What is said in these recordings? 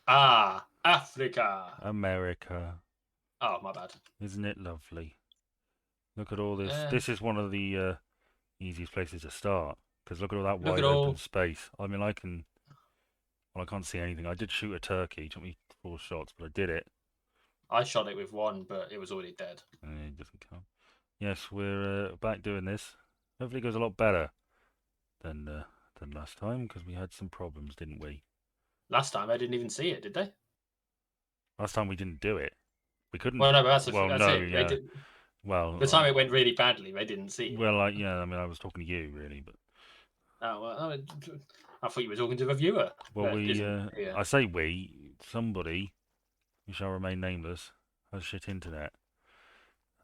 Ah, Africa. America. Oh, my bad. Isn't it lovely? Look at all this. Uh, This is one of the easiest places to start because look at all that look at wide open all. space. I mean, I can. Well, I can't see anything. I did shoot a turkey. It took me 4 shots, but I did it. I shot it with one, but it was already dead. And it doesn't count. Yes, we're back doing this. Hopefully, it goes a lot better than last time because we had some problems, didn't we? Last time I didn't even see it, did they? Last time we didn't do it. We couldn't. Well, no, but Well, that's no, it. They yeah. did. Well, The time it went really badly, they didn't see it. yeah. I mean, I was talking to you really, but Oh well, I thought you were talking to the viewer well, that isn't here. I say we. Somebody who shall remain nameless has shit internet.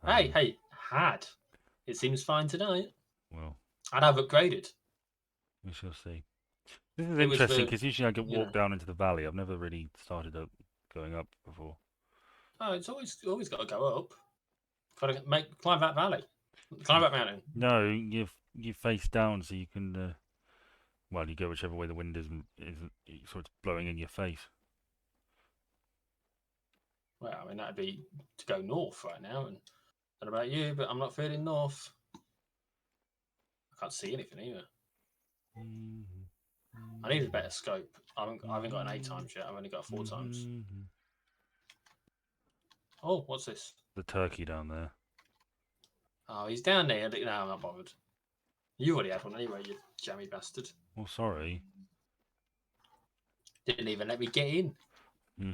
Hey, Um, hey, had. It seems fine tonight. well, And I've upgraded. we shall see. This is It was interesting for because usually I get you know. walked down into the valley. I've never really started up going up before. Oh, it's always got to go up. Got to climb that valley, climb You, that mountain. no, you face down so you can. Well, you go whichever way the wind is sort of blowing in your face. Well, I mean that'd be to go north right now. And I don't know about you, but I'm not feeling north. I can't see anything either. I need a better scope. I haven't got an 8 times yet. I've only got a 4 times. Oh, what's this? The turkey down there. Oh, he's down there. No, I'm not bothered. You already had one anyway, you jammy bastard. Well, sorry. Didn't even let me get in. Hmm.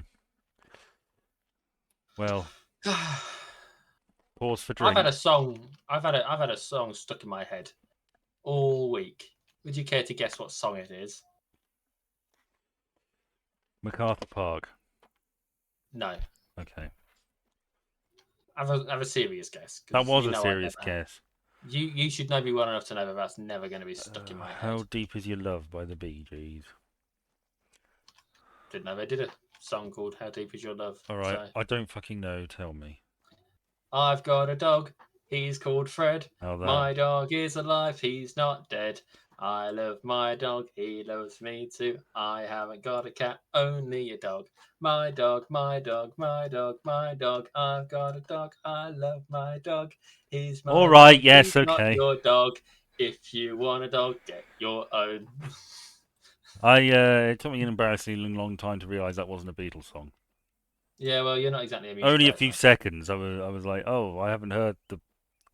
Well, pause for I've had a drink. song. I've had a song stuck in my head all week. Would you care to guess what song it is? MacArthur Park. No. Okay. Have a serious guess That because was you a know I serious never. guess. You should know me well enough to know that that's never going to be stuck in my How head. Deep Is Your Love by the Bee Gees. Didn't know they did a song called "How Deep Is Your Love." Alright, So I don't fucking know. Tell me. I've got a dog. He's called Fred. How that? My dog is alive. He's not dead. I love my dog. He loves me too. I haven't got a cat, only a dog. My dog, my dog, my dog, my dog. I've got a dog. I love my dog. He's my Alright, dog. yes, He's not okay. your dog. If you want a dog, get your own. It took me an embarrassingly long time to realise that wasn't a Beatles song. Yeah, well, you're not exactly a music Only a person, few I suppose. seconds. I was like, oh, I haven't heard the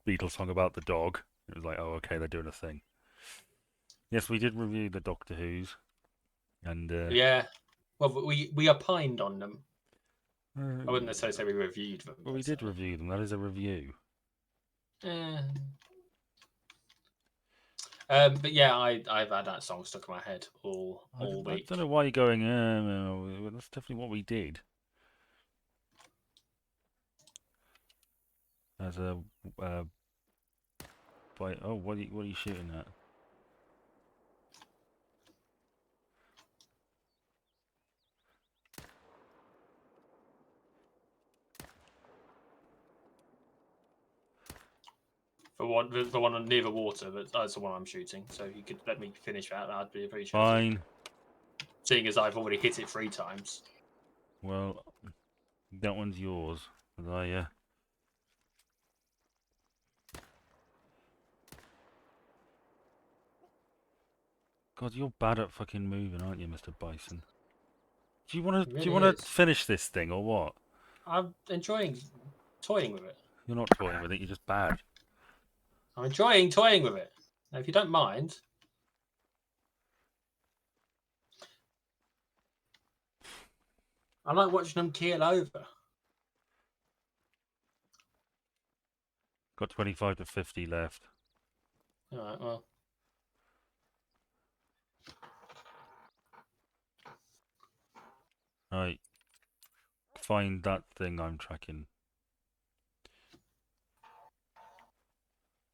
Beatles song about the dog. It was like, oh, okay, they're doing a thing. Yes, we did review the Doctor Who's, and Yeah. Well, we opined on them. uh, I wouldn't necessarily say we reviewed them well, per we se. did review them. That is a review. Eh. But yeah, I've had that song stuck in my head all I don't know week. why you're going. That's definitely what we did. As a uh, oh, what are you shooting at? The one near the water, but that's the one I'm shooting. So if you could let me finish that, I'd be appreciated. Fine. Seeing as I've already hit it 3 times. Well, that one's yours. As I God, you're bad at fucking moving, aren't you, Mr. Bison? It Do you really want to is. finish this thing or what? I'm enjoying toying with it. You're not toying with it. You're just bad. I'm enjoying toying with it. Now, if you don't mind, I like watching them keel over. Got 25 to 50 left. All right, well, Right. Find that thing I'm tracking.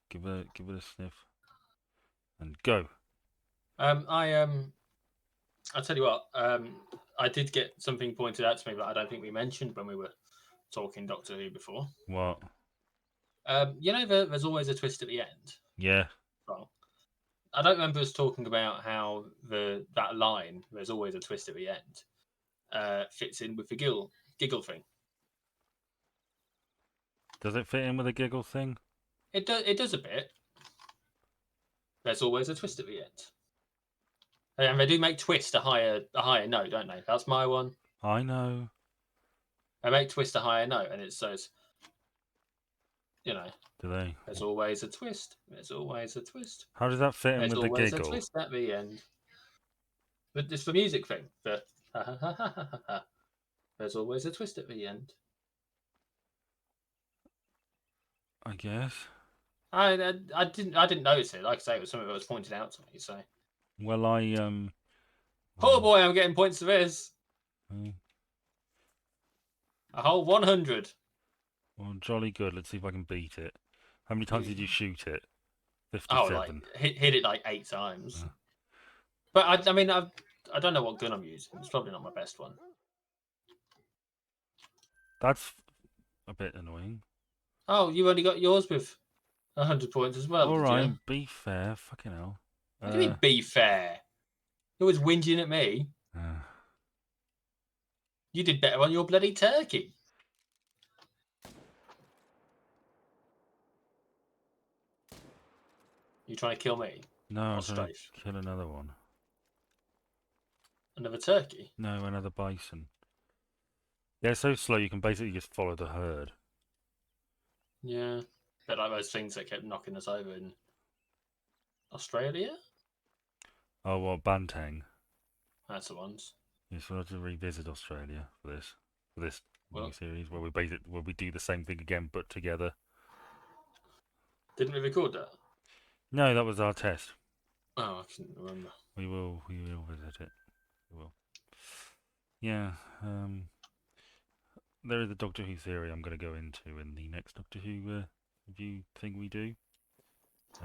Give it a sniff and go. um, I um, I tell you what, I did get something pointed out to me, but I don't think we mentioned when we were talking Doctor Who before. What? There's always a twist at the end. Yeah. Well, I don't remember us talking about how that line. There's always a twist at the end. fits in with the giggle thing. Does it fit in with a giggle thing? It does a bit. There's always a twist at the end. And they do make twist a higher note, don't they? That's my one. I know. They make twist a higher note, and it's Do they? there's always a twist. There's always a twist. How does that fit in There's with the always a giggle? twist at the end. But it's the music thing. There's always a twist at the end. I guess. I didn't notice it. Like I say, it was something that was pointed out to me. So, Well, oh boy, I'm getting points for this. A whole 100. Well, jolly good. Let's see if I can beat it. How many times did you shoot it? 57. Oh, like hit it like 8 times. But I mean, I don't know what gun I'm using. It's probably not my best one. That's a bit annoying. Oh, you only got yours with 100 points as well. All did right, you? be fair. Fucking hell. What do you mean, be fair? You're always whinging at me. You did better on your bloody turkey. You trying to kill me? No, I'm trying to kill another one. Another turkey? No, another bison. Yeah, it's so slow you can basically just follow the herd. Yeah. Bit like those things that kept knocking us over in Australia? Oh, well, Bantang. That's the ones. Yes, we'll have to revisit Australia for this new series where we do the same thing again but together. Didn't we record that? No, that was our test. Oh, I can't remember. We will visit it. We will. Yeah. There is a Doctor Who theory I'm going to go into in the next Doctor Who review thing we do.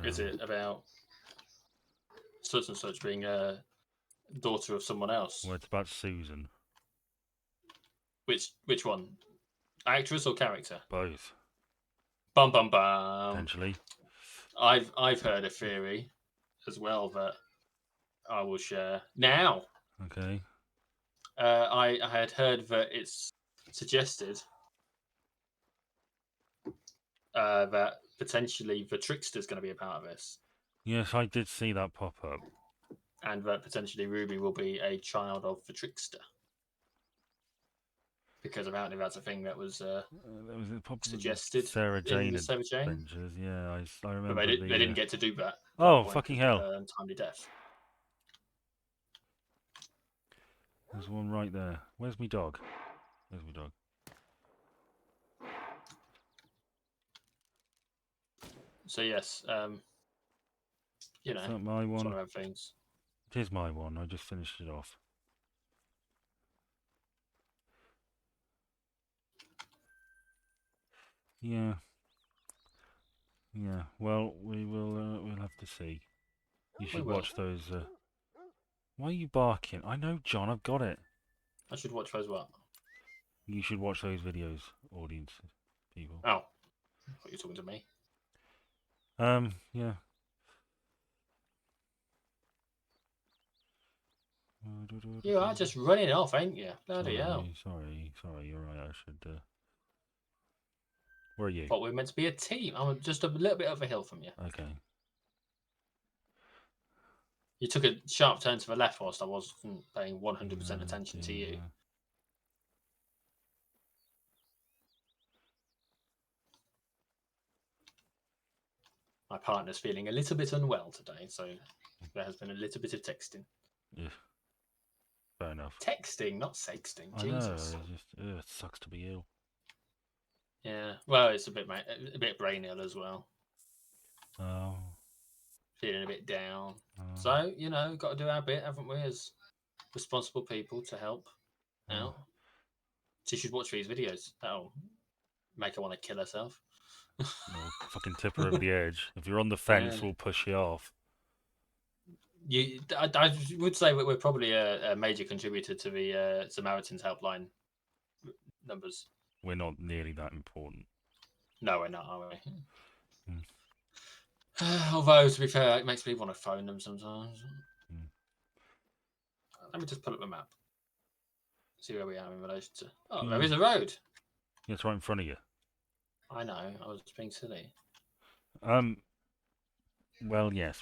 Is it about such and such being a daughter of someone else? Well, it's about Susan. Which one? Actress or character? Both. Bum bum bum. Potentially. I've heard a theory as well that I will share now. Okay. I had heard that it's suggested that potentially the Trickster's going to be a part of this. Yes, I did see that pop up. And that potentially Ruby will be a child of the Trickster. Because apparently that's a thing that was suggested Sarah Jane in the Sarah Jane. Adventures. Yeah, I remember. But they didn't get to do that. Oh, fucking hell. Untimely death. There's one right there. Where's my dog? There's my dog. So yes, you know, is that my one? It's one of those things. It is my one. I just finished it off. Yeah. Yeah. Well, we'll have to see. You should watch those. Why are you barking? I know, John. I've got it. I should watch those what? You should watch those videos, audience people. Oh, I thought you were talking to me. Yeah. You are just running off, ain't you? Bloody hell. Sorry, you're right, I should... Where are you? But we're meant to be a team. I'm just a little bit over a hill from you. Okay. You took a sharp turn to the left whilst I wasn't paying 100% attention to you. My partner's feeling a little bit unwell today, so there has been a little bit of texting. Yeah. Fair enough. Texting, not sexting. I Jesus. know. It sucks to be ill. Yeah. Well, it's a bit brain ill as well. Oh. Feeling a bit down. So, got to do our bit, haven't we, as responsible people to help out. She should watch these videos. That'll make her want to kill herself. Fucking tip her over the edge. If you're on the fence, we'll push you off. I would say we're probably a major contributor to the Samaritans helpline numbers. We're not nearly that important. No, we're not, are we? Although, to be fair, it makes me want to phone them sometimes. Let me just pull up the map. See where we are in relation to. Oh, there Yeah, is a road. it's right in front of you. I know. I was being silly. Um, well, yes.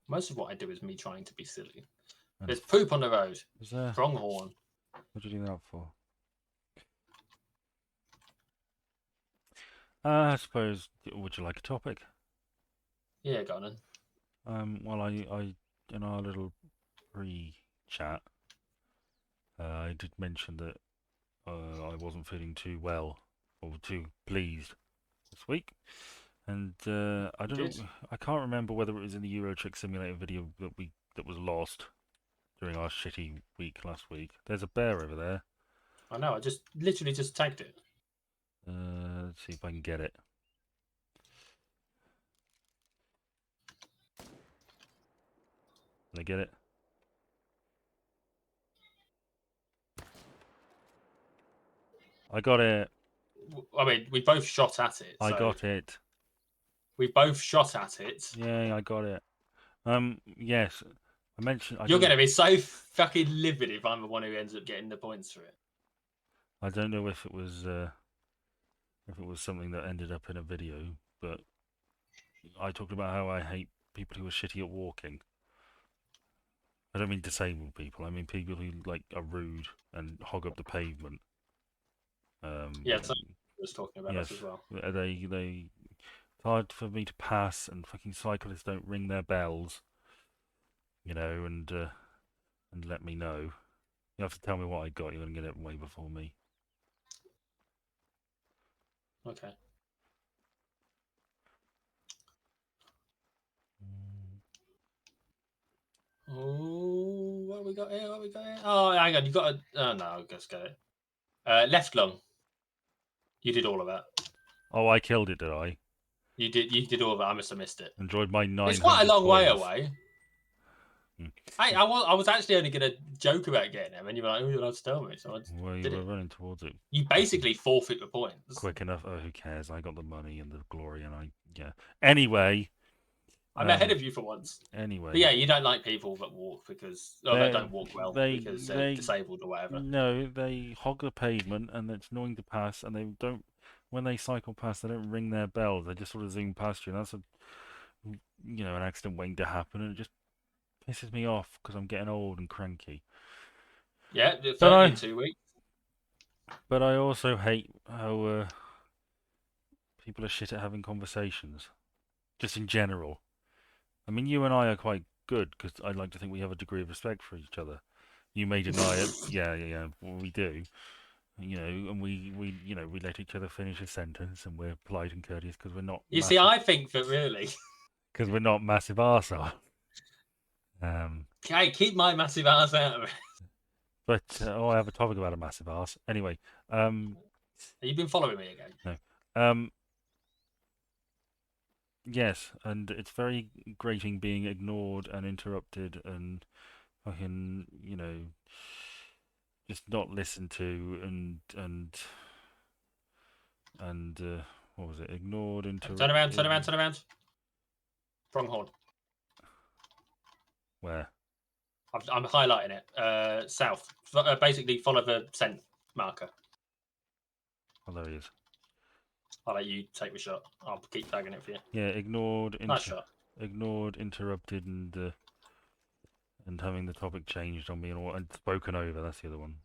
Most of what I do is me trying to be silly. And There's poop on the road. is there? Pronghorn. What did you do that for? I suppose. Would you like a topic? Yeah, go on then. Well, I, in our little pre-chat, I did mention that I wasn't feeling too well or too pleased this week, and I You don't did. know. I can't remember whether it was in the Euro Truck Simulator video that was lost during our shitty week last week. There's a bear over there. I know. I just literally just tagged it. Let's see if I can get it. Did I get it? I got it. I mean, we both shot at it, I so got it. we both shot at it. Yay, I got it. Yes. I mentioned. You're going to be so fucking livid if I'm the one who ends up getting the points for it. I don't know if it was something that ended up in a video, but I talked about how I hate people who are shitty at walking. I don't mean disabled people. I mean people who like are rude and hog up the pavement. Yeah, so I was talking about Yes, us as well. it's hard for me to pass, and fucking cyclists don't ring their bells, and let me know. You have to tell me what I got. You're gonna get it way before me. Okay. Oh, what have we got here? What have we got here? Oh, hang on. You got a. Oh, no, I just got it. Left lung. You did all of that. Oh, I killed it, did I? You did. You did all of that. I must have missed it. Enjoyed my It's quite a 900 long way points. away. Hmm. I was actually only going to joke about getting them, and you were like, "Oh, you're allowed to tell me," so I just Well, you did were it. running towards it You basically forfeit the points. quick enough. Oh, who cares? I got the money and the glory, and yeah. Anyway, I'm ahead um, of you for once. But anyway, yeah, you don't like people that walk because, or that they don't walk well they because they're they disabled or whatever. no, they hog the pavement, and it's annoying to pass. And they don't when they cycle past, they don't ring their bells. They just sort of zoom past you, and that's an accident waiting to happen, and it just pisses me off because I'm getting old and cranky. Yeah, But 30 in I 2 weeks. but I also hate how people are shit at having conversations, just in general. I mean, you and I are quite good because I like to think we have a degree of respect for each other. You may deny it, yeah, yeah, yeah. Well, we do, and we let each other finish a sentence, and we're polite and courteous because we're not You see, massive, I think that really, arseholes. Um, hey, keep my massive ass out of it. but I have a topic about a massive arse. Anyway, um, You've been following me again. no, um, yes, and it's very grating being ignored and interrupted and fucking, just not listened to and what was it? Ignored, Turn around, turn around, turn around. Pronghorn. where? I'm highlighting it. South. Basically, follow the scent marker. Oh, there he is. I'll let you take the shot. I'll keep tagging it for you. Yeah, ignored, Nice shot. interrupted, and having the topic changed on me and spoken over. That's the other one.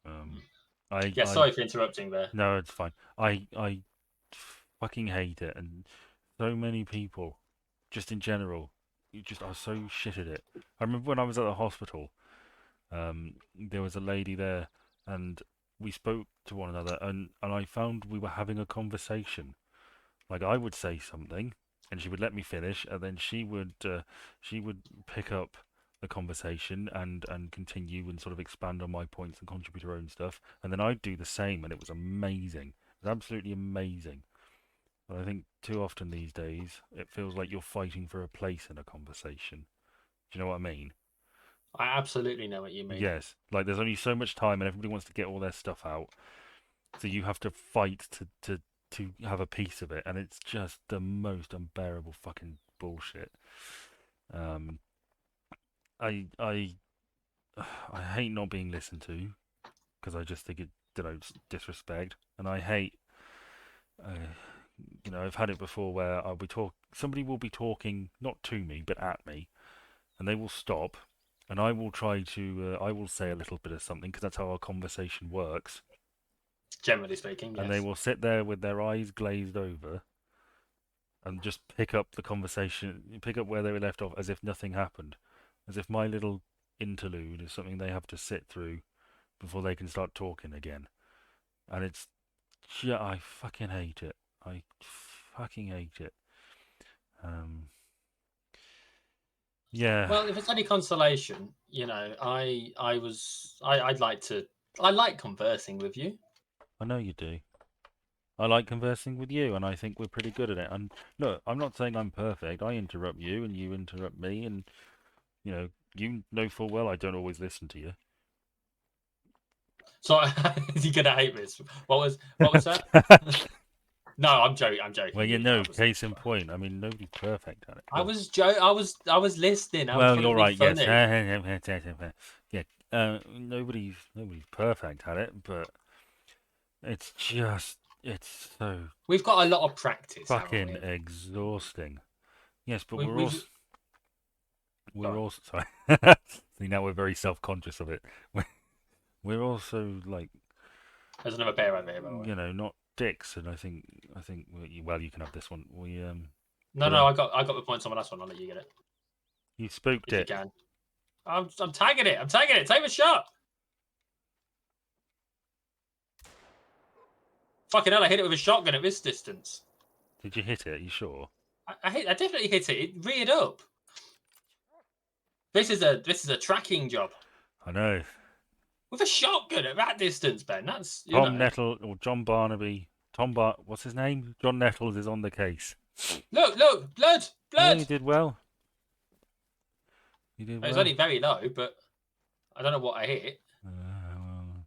Um, Yeah, I sorry for interrupting there. no, it's fine. I fucking hate it, and so many people, just in general, you just are so shit at it. I remember when I was at the hospital. There was a lady there, and we spoke to one another, and I found we were having a conversation. Like I would say something, and she would let me finish, and then she would pick up the conversation and continue and sort of expand on my points and contribute her own stuff, and then I'd do the same, and it was amazing. It was absolutely amazing. But I think too often these days it feels like you're fighting for a place in a conversation. Do you know what I mean? I absolutely know what you mean. Yes, like there's only so much time, and everybody wants to get all their stuff out, so you have to fight to have a piece of it, and it's just the most unbearable fucking bullshit. Um, I I hate not being listened to because I just think it denotes disrespect, and I hate. Uh, I've had it before where somebody will be talking not to me but at me, and they will stop, and I will try to, I will say a little bit of something because that's how our conversation works, Generally speaking, and they yes. will sit there with their eyes glazed over and just pick up the conversation, pick up where they were left off as if nothing happened, as if my little interlude is something they have to sit through before they can start talking again. And I fucking hate it. I fucking hate it. Um, yeah, Well, if it's any consolation, I'd like to. I like conversing with you. I know you do. I like conversing with you, and I think we're pretty good at it. And look, I'm not saying I'm perfect. I interrupt you, and you interrupt me, and you know full well I don't always listen to you. So you're gonna hate this. What was that? No, I'm joking. I'm Well, joking. you You, know, case in point. I mean, nobody's perfect at it. Well, I was listening. I was well, trying to you're be right. Yes, funny. yeah. Nobody's perfect at it, but it's so We've got a lot of practice, haven't fucking we? exhausting. Yes, but We've we're gone. also sorry. See, now we're very self-conscious of it. We're, we're also like, There's another bear over here, by the way. not dicks, and I think well, you can have this one. No, But no, I got the points on the last one. I'll let you get it you spooked if you it. can. I'm tagging it. I'm tagging it. Take a shot. Fucking hell! I hit it with a shotgun at this distance. Did you hit it? Are you sure? I definitely hit it. It reared up. This is a tracking job I know. with a shotgun at that distance, Ben. That's Tom Nettle or John Barnaby. What's his name? John Nettles is on the case. look, blood, Yeah, blood. you did well. You did It was well. only very low, but I don't know what I hit. Well,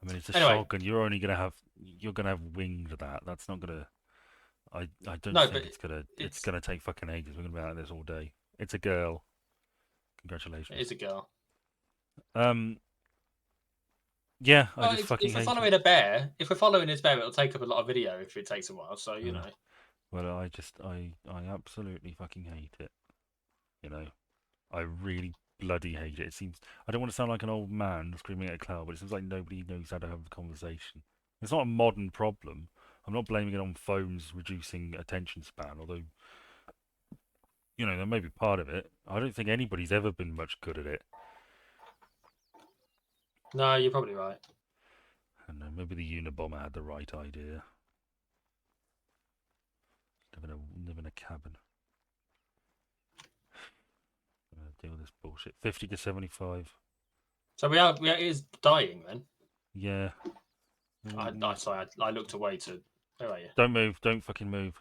I mean, it's a Anyway, shotgun. You're gonna have winged that. That's not gonna. I don't no, but think it's gonna. It's it's gonna take fucking ages. We're gonna be out of this all day. It's a girl. it Congratulations. is a girl. Um. Yeah, I Well, just fucking if we're hate it. following a bear, if we're following this bear, it'll take up a lot of video if it takes a while. So Uh, well, I absolutely fucking hate it. You know, I really bloody hate it. It seems I don't want to sound like an old man screaming at a cloud, but it seems like nobody knows how to have a conversation. It's not a modern problem. I'm not blaming it on phones reducing attention span, although that may be part of it. I don't think anybody's ever been much good at it. no, you're probably right. And maybe the Unabomber had the right idea. Live in a cabin. Deal with this bullshit. 50 to 75. So we are it is dying then. Yeah. I sorry, I looked away to. Where are you? Don't move. Don't fucking move.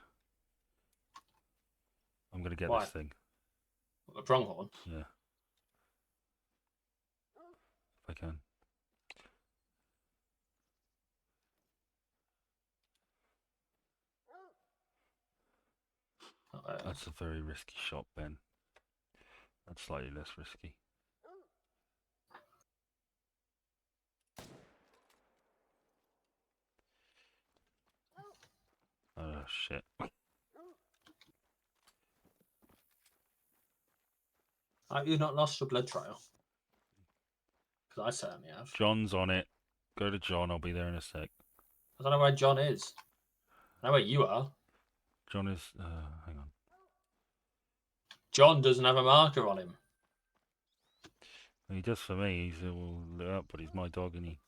I'm gonna get this Why? thing. A pronghorn. Yeah, if I can. That's a very risky shot, Ben. That's slightly less risky. Oh shit. Have you not lost your blood trial? Because I certainly have. John's on it. Go to John. I'll be there in a sec. I don't know where John is. I know where you are. John is. Hang on. John doesn't have a marker on him. He does for me. He's all lit up, but he's my dog, and he.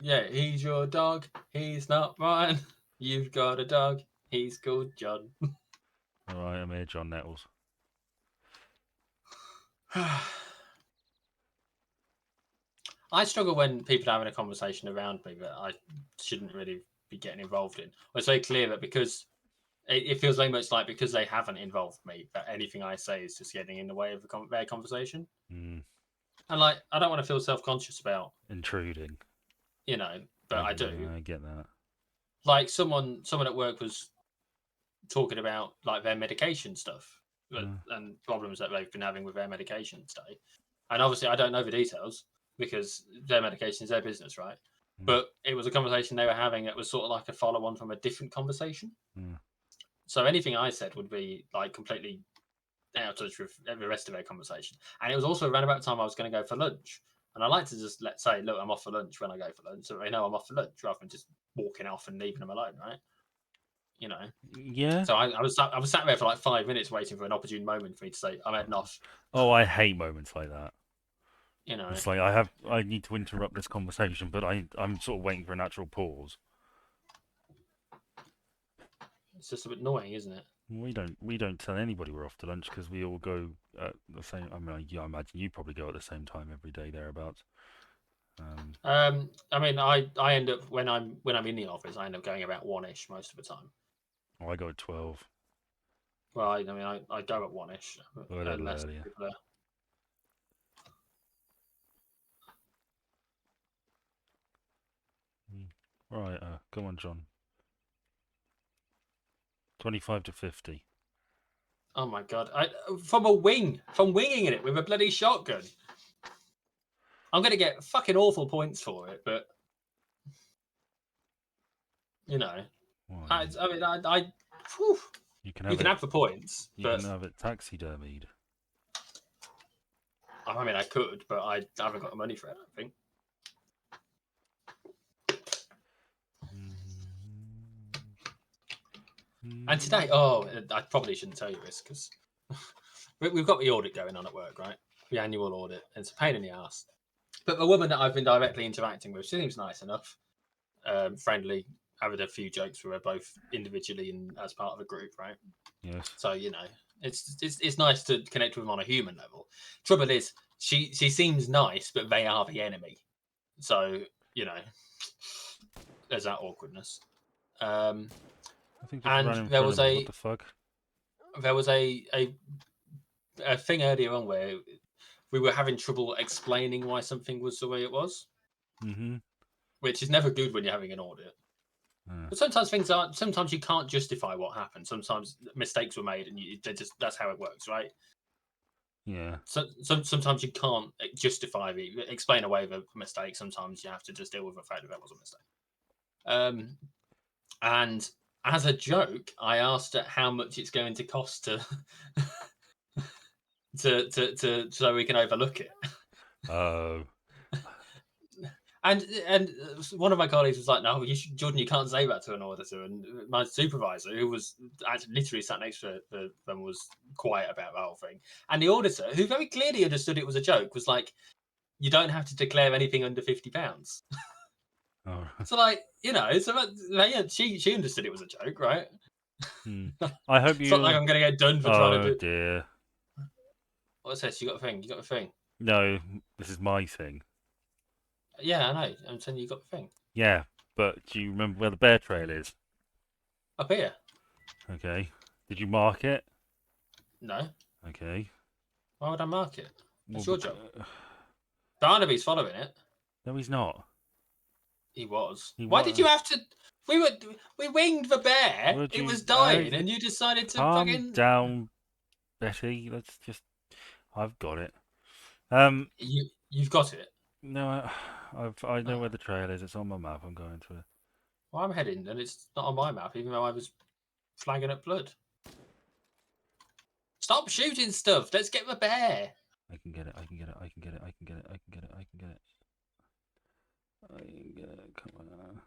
Yeah, he's your dog. He's not mine. You've got a dog. He's called John. All right, I'm here, John Nettles. I struggle when people are having a conversation around me that I shouldn't really be getting involved in. It's very clear that because it feels very much like because they haven't involved me, that anything I say is just getting in the way of their conversation. Mm, And like, I don't want to feel self conscious about, intruding. but I do. I get that. Like someone at work was talking about like their medication stuff, and problems that they've been having with their medication today. And obviously, I don't know the details because their medication is their business, right? mm, But it was a conversation they were having that was sort of like a follow on from a different conversation. mm. So anything I said would be like completely out of touch with the rest of their conversation. And it was also around about the time I was going to go for lunch. And I like to just let's say, look, I'm off for lunch when I go for lunch, so they know I'm off for lunch rather than just walking off and leaving them alone, right? You know. Yeah. So I was sat there for like 5 minutes waiting for an opportune moment for me to say I'm heading off. Oh, I hate moments like that. You know, It's like I need to interrupt this conversation, but I'm sort of waiting for a natural pause. it's just a bit annoying, isn't it? We don't tell anybody we're off to lunch because we all go at the same. I mean, I imagine you probably go at the same time every day thereabouts. Um, I mean, I end up when I'm in the office, I end up going about 1ish most of the time. I go at 12, Well, I mean, I go at 1ish or a little unless earlier. people are. Mm. Right, come on, John. 25 to 50. Oh my god! From winging it with a bloody shotgun. I'm going to get fucking awful points for it, but you know, Well, I mean, whew, you can you have can it. have the points, You but can have it taxidermied. I mean, I could, but I haven't got the money for it. I think. And today, oh, I probably shouldn't tell you this because we've got the audit going on at work, right? The annual audit, and it's a pain in the ass. But the woman that I've been directly interacting with, she seems nice enough, friendly, having a few jokes with her both individually and as part of a group, right? Yes. So you know, it's nice to connect with them on a human level. Trouble is, she seems nice, but they are the enemy. So you know, there's that awkwardness. Um, I think just and ran in front of me. What the fuck? there was a thing earlier on where we were having trouble explaining why something was the way it was, Mm-hmm. which is never good when you're having an audit. Uh, But sometimes things aren't. Sometimes you can't justify what happened. Sometimes mistakes were made, and that's how it works, right? yeah. Sometimes you can't justify explain away the mistake. Sometimes you have to just deal with the fact that was a mistake. Um, and as a joke, I asked her how much it's going to cost to to so we can overlook it. Oh. And one of my colleagues was like, "No, Jordan, you can't say that to an auditor." And my supervisor, who was actually literally sat next to them, was quiet about the whole thing. And the auditor, who very clearly understood it was a joke, was like, "You don't have to declare anything under £50." Oh. So, like, you know, so yeah, she understood it was a joke, right? Hmm. I hope It's not like you. I'm going to get done for trying to Oh do. dear. What's this? You got a thing? You got a thing? No, this is my thing. Yeah, I know. I'm saying you got a thing Yeah, but do you remember where the bear trail is? up here. Okay. Did you mark it? No, Okay. why would I mark it? Well, That's your job. Barnaby's following it. no, he's not. He was. He Why did was. you have to? We were we winged the bear. Would It you? was dying, and you decided to Calm fucking. down, Betty. Let's just. I've got it. You've got it. No, I know where the trail is. It's on my map. I'm going to it. Well, I'm heading, and it's not on my map, even though I was flagging up blood. Stop shooting stuff. Let's get the bear. I can get it. I can get it. I can get it. I can get it. I can get it. I can get it. I can get it. Come on.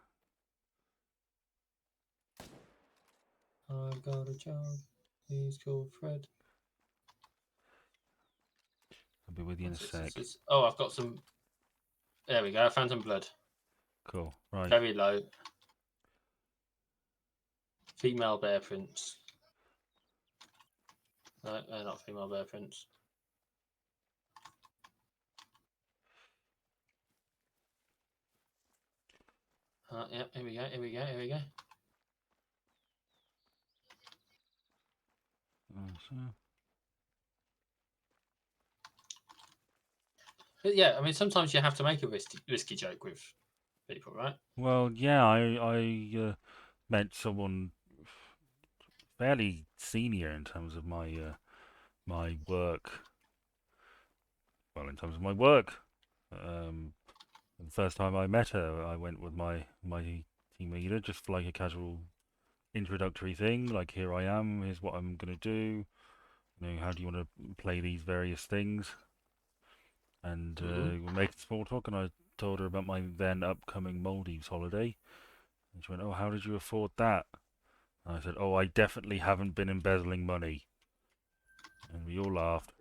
I've got a job. He's called Fred. I'll be with you in a sec. Oh, I've got some. There we go. I found some blood. Cool. Right. Very low. Female bear prints. No, they're not female bear prints. Yep, here we go. Here we go. Here we go. So, But yeah, I mean, sometimes you have to make a risky joke with people, right? well, yeah, I met someone fairly senior in terms of my my work. Well, in terms of my work, um, the first time I met her, I went with my team leader just for like a casual introductory thing. Like, here I am. Here's what I'm gonna do. You know, how do you want to play these various things? And Hmm. we're making small talk, and I told her about my then upcoming Maldives holiday. And she went, "Oh, how did you afford that?" And I said, "Oh, I definitely haven't been embezzling money." And we all laughed.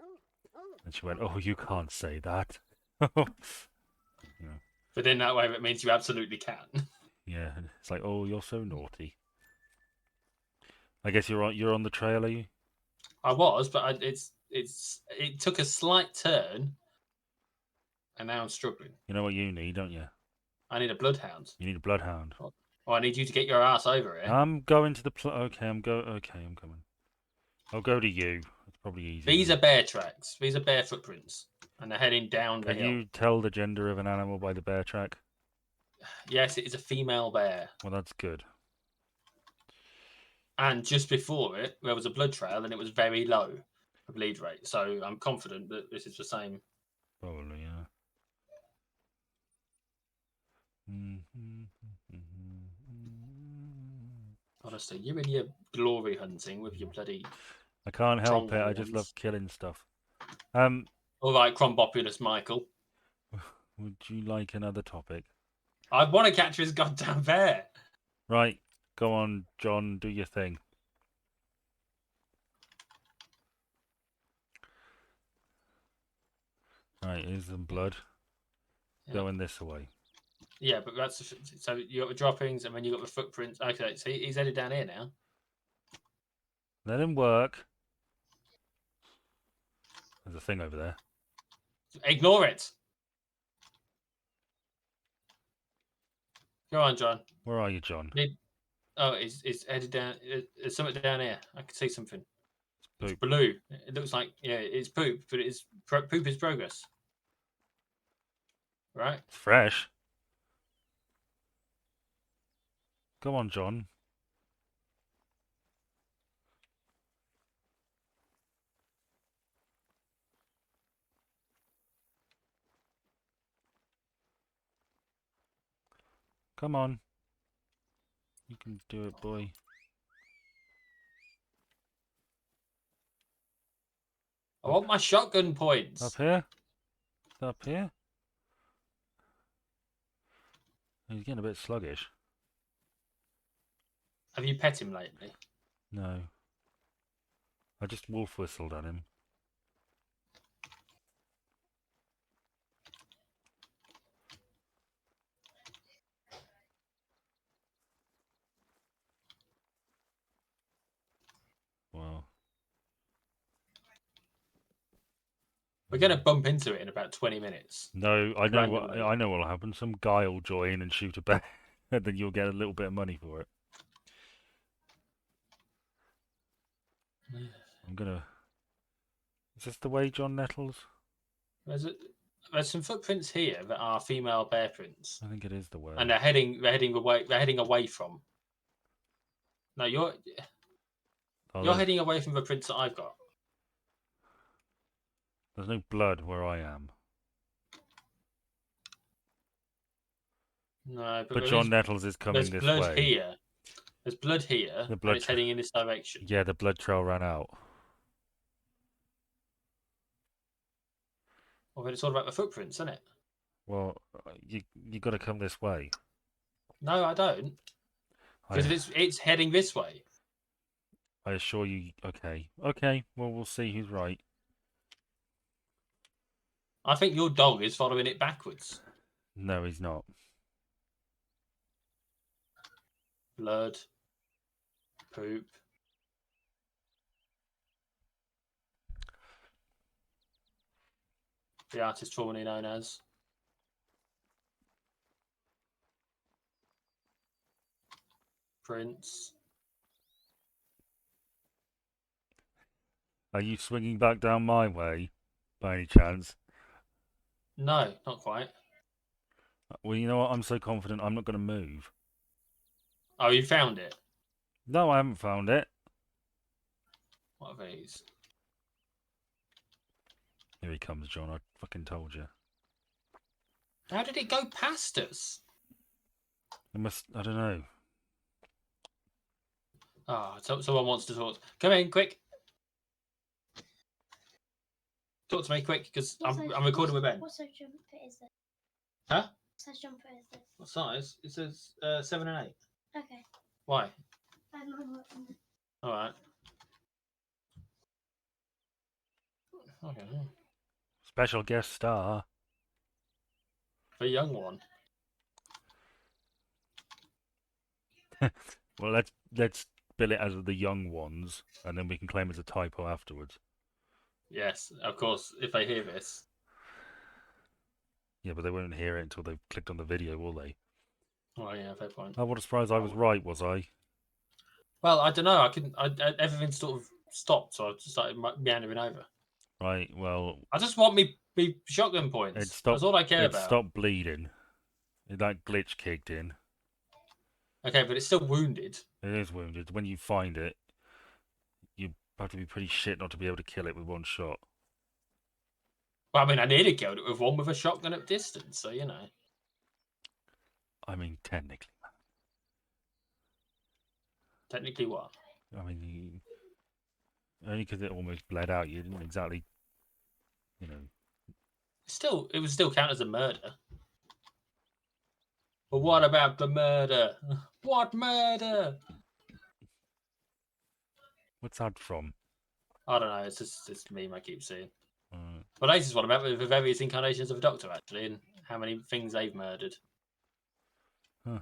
And she went, "Oh, you can't say that." You know, But in that way, it means you absolutely can. yeah. It's like, "Oh, you're so naughty." I guess you're on the trail, are you? I was, but it took a slight turn, and now I'm struggling. You know what you need, don't you? I need a bloodhound. You need a bloodhound. Or I need you to get your ass over here. I'm going to the okay, I'm coming. I'll go to you. It's probably easier These than. are bear tracks. These are bear footprints, and they're heading down the Can hill. you tell the gender of an animal by the bear track? Yes, it is a female bear. Well, that's good. And just before it, there was a blood trail, and it was very low, the bleed rate. So I'm confident that this is the same. Probably, yeah. Honestly, you and your glory hunting with your bloody I can't help it. I just love tronghorns. killing stuff. Um, All right, Crombopulus Michael. would you like another topic? I want to catch this goddamn bear. Right, go on, John. Do your thing. Right, here's some blood Yeah, going this way. yeah, but that's so you got the droppings, and then you got the footprints. Okay, so he's headed down here now. Let him work. There's a thing over there. Ignore it. Go on, John. Where are you, John? Need, oh, it's headed down. There's something down here. I can see something. It's Poop. blue. It looks like yeah, it's poop, but poop is progress, right? It's fresh. Go on, John. Come on. You can do it, boy. I want my shotgun Up points. here? Up here? He's getting a bit sluggish. Have you pet him lately? No. I just wolf whistled at him. Well. We're going to bump into it in about 20 minutes No, I know what randomly. I know what'll happen. Some guy will join and shoot a bear, and then you'll get a little bit of money for it. I'm gonna. Is this the way, John Nettles? There's, a, there's some footprints here that are female bear prints, I think it is the and way. they're heading away from. No, Oh, you're heading away from the prints that I've got. there's no blood where I am. No, but But there John is. Nettles is There's coming this blood way. here. There's blood here, The and blood. it's heading in this direction. Yeah, the blood trail ran out. Well, then it's all about the footprints, isn't it? Well, you got to come this way. No, I don't, because I it's heading this way. I assure you. Okay, okay. Well, we'll see who's right. I think your dog is following it backwards. No, he's not. Blood, poop. The artist formerly known as. Prince. Are you swinging back down my way, by any chance? No, not quite. Well, you know what? I'm so confident I'm not going to move. Oh, you found it. No, I haven't found it. What are these? Here he comes, John. I fucking told you. How did it go past us? It must. I don't know. Ah, so someone wants to talk. Come in, quick. Talk to me, quick, because I'm recording with Ben. What size jumper is this? Huh? What size jumper is this? What size? It says 7 and 8. Okay. Why? I don't know what in there. All right. Okay. Special guest star. For a young one. Well, let's bill it as the young ones, and then we can claim it's a typo afterwards. Yes, of course. If they hear this. Yeah, but they won't hear it until they've clicked on the video, will they? Oh yeah, fair point. Oh, what a surprise! I was right, was I? Well, I don't know. I couldn't. Everything sort of stopped, so I just started meandering over. Right. Well, I just want me shotgun it points. stopped. That's all I care It about. stopped bleeding. That glitch kicked in. Okay, but it's still wounded. It is wounded. When you find it, you have to be pretty shit not to be able to kill it with one shot. Well, I mean, I nearly killed it with one with a shotgun at distance, so you know. I mean, technically. Technically, what? I mean, only because it almost bled out. You didn't exactly, you know. Still, it was still counted as a murder. But what about the murder? What murder? What's that from? I don't know. It's just this meme I keep seeing. Uh, But this is what about the various incarnations of a Doctor, actually, and how many things they've murdered. huh.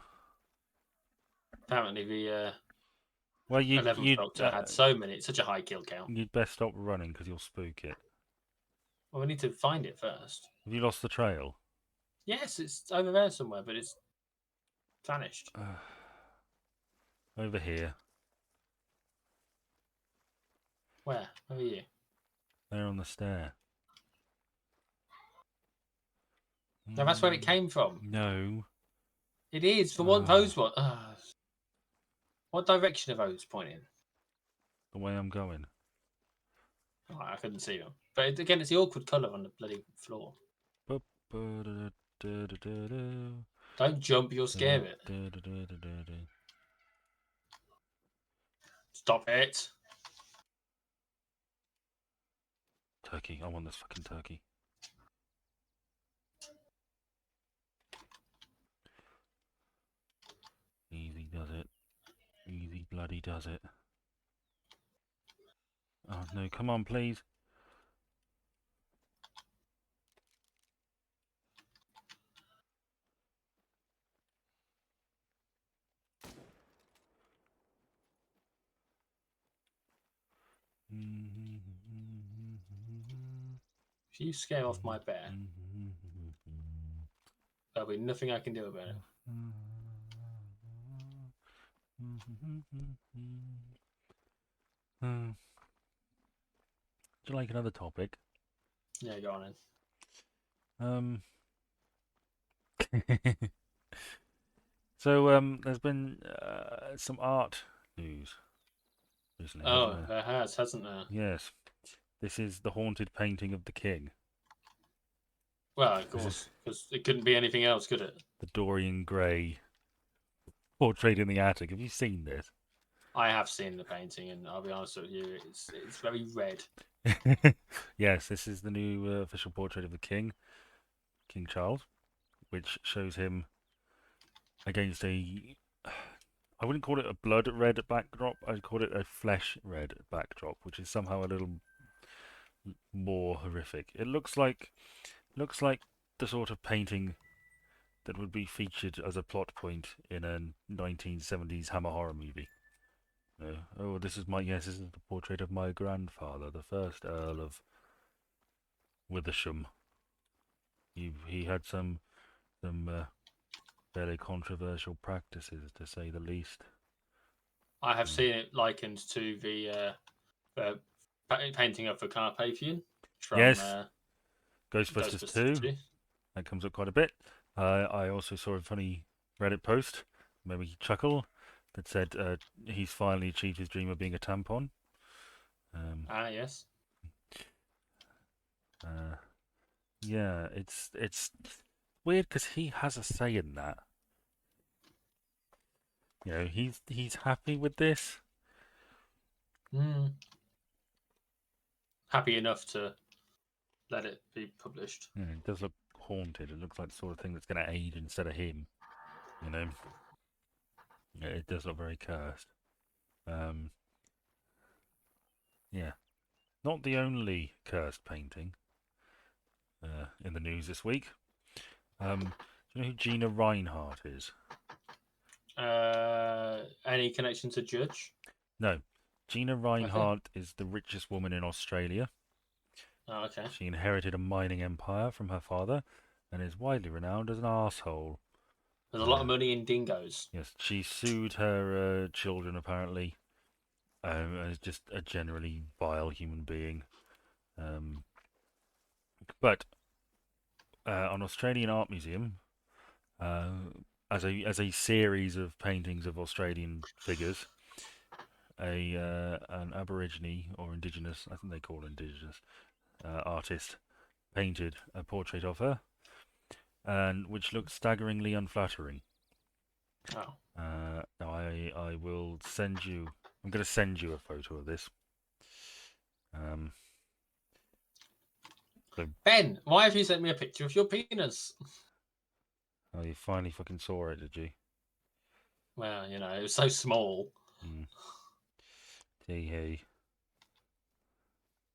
Apparently, the Well, 11th Doctor had such a high kill count. you'd best stop running because you'll spook it. Well, we need to find it first. Have you lost the trail? Yes, it's over there somewhere, but it's vanished. Over here. Where? Where are you? There on the stair. No, that's where it came from. No. It is from what those one. What direction are those pointing? The way I'm going. Oh, I couldn't see them. But again, it's the awkward colour on the bloody floor. Don't jump, you'll scare it. Stop it. Turkey. I want this fucking turkey. Easy does it. Easy bloody does it. Oh no, come on please. If you scare off my bear, there'll be nothing I can do about it. Would you like another topic? Yeah, go on Um. So there's been some art news recently, then. hasn't Oh, there? there has, hasn't there? Yes. This is the haunted painting of the king. Well, of This is course, because it couldn't be anything else, could it? the Dorian Gray portrait in the attic. Have you seen this? I have seen the painting, and I'll be honest with you, it's very red. Yes, this is the new official portrait of the king, King Charles, which shows him against a. I wouldn't call it a blood red backdrop. I'd call it a flesh red backdrop, which is somehow a little more horrific. It looks like the sort of painting that would be featured as a plot point in a 1970s Hammer horror movie. Oh, this is the portrait of my grandfather, the first Earl of Withersham. He had some fairly controversial practices, to say the least. I have seen it likened to the painting of the Carpathian from Yes, Ghostbusters Ghostbusters 2. 2. That comes up quite a bit. I also saw a funny Reddit post, made me chuckle, that said he's finally achieved his dream of being a tampon. Ah, yes. Yeah, it's weird because he has a say in that. You know, he's happy with this. Mm. Happy enough to let it be published. Yeah, it does look haunted. It looks like the sort of thing that's going to aid instead of him. You know, yeah, it does look very cursed. Um, yeah, not the only cursed painting in the news this week. Do you know who Gina Reinhardt is? Any connection to Judge? No. Gina Okay. Reinhardt is the richest woman in Australia. Oh, okay. She inherited a mining empire from her father and is widely renowned as an asshole. There's a lot of money in dingoes. Yes, she sued her children apparently, and is just a generally vile human being. Um, but an Australian art museum, uh, as a series of paintings of Australian figures, an Aborigine or Indigenous, I think they call it Indigenous, artist painted a portrait of her, and which looks staggeringly unflattering. Oh. Now I will send you. I'm going to send you a photo of this. Um, so Ben, why have you sent me a picture of your penis? oh, you finally fucking saw it, did you? Well, you know, it was so small. Hmm. Hey.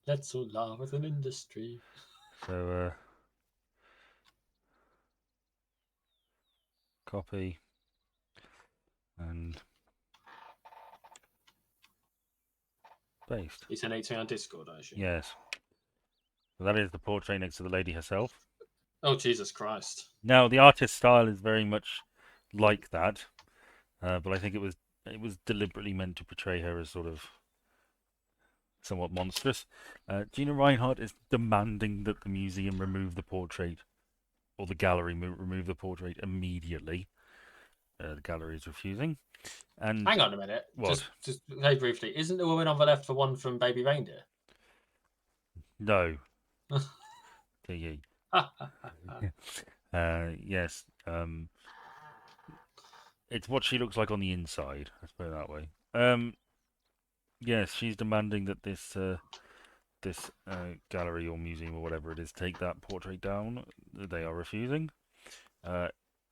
Let's all laugh as an industry. So copy and paste. You sent it to me on Discord, I assume. Yes. So that is the portrait next to the lady herself. Oh, Jesus Christ. Now the artist's style is very much like that, but I think it was deliberately meant to portray her as sort of somewhat monstrous. Gina Reinhardt is demanding that the museum remove the portrait, or the gallery remove the portrait immediately. The gallery is refusing. And Hang on a minute. what? Just very briefly. Isn't the woman on the left the one from Baby Reindeer? No. Okay. Yes. It's what she looks like on the inside. Let's put it that way. Yes, she's demanding that this gallery or museum or whatever it is take that portrait down. They are refusing.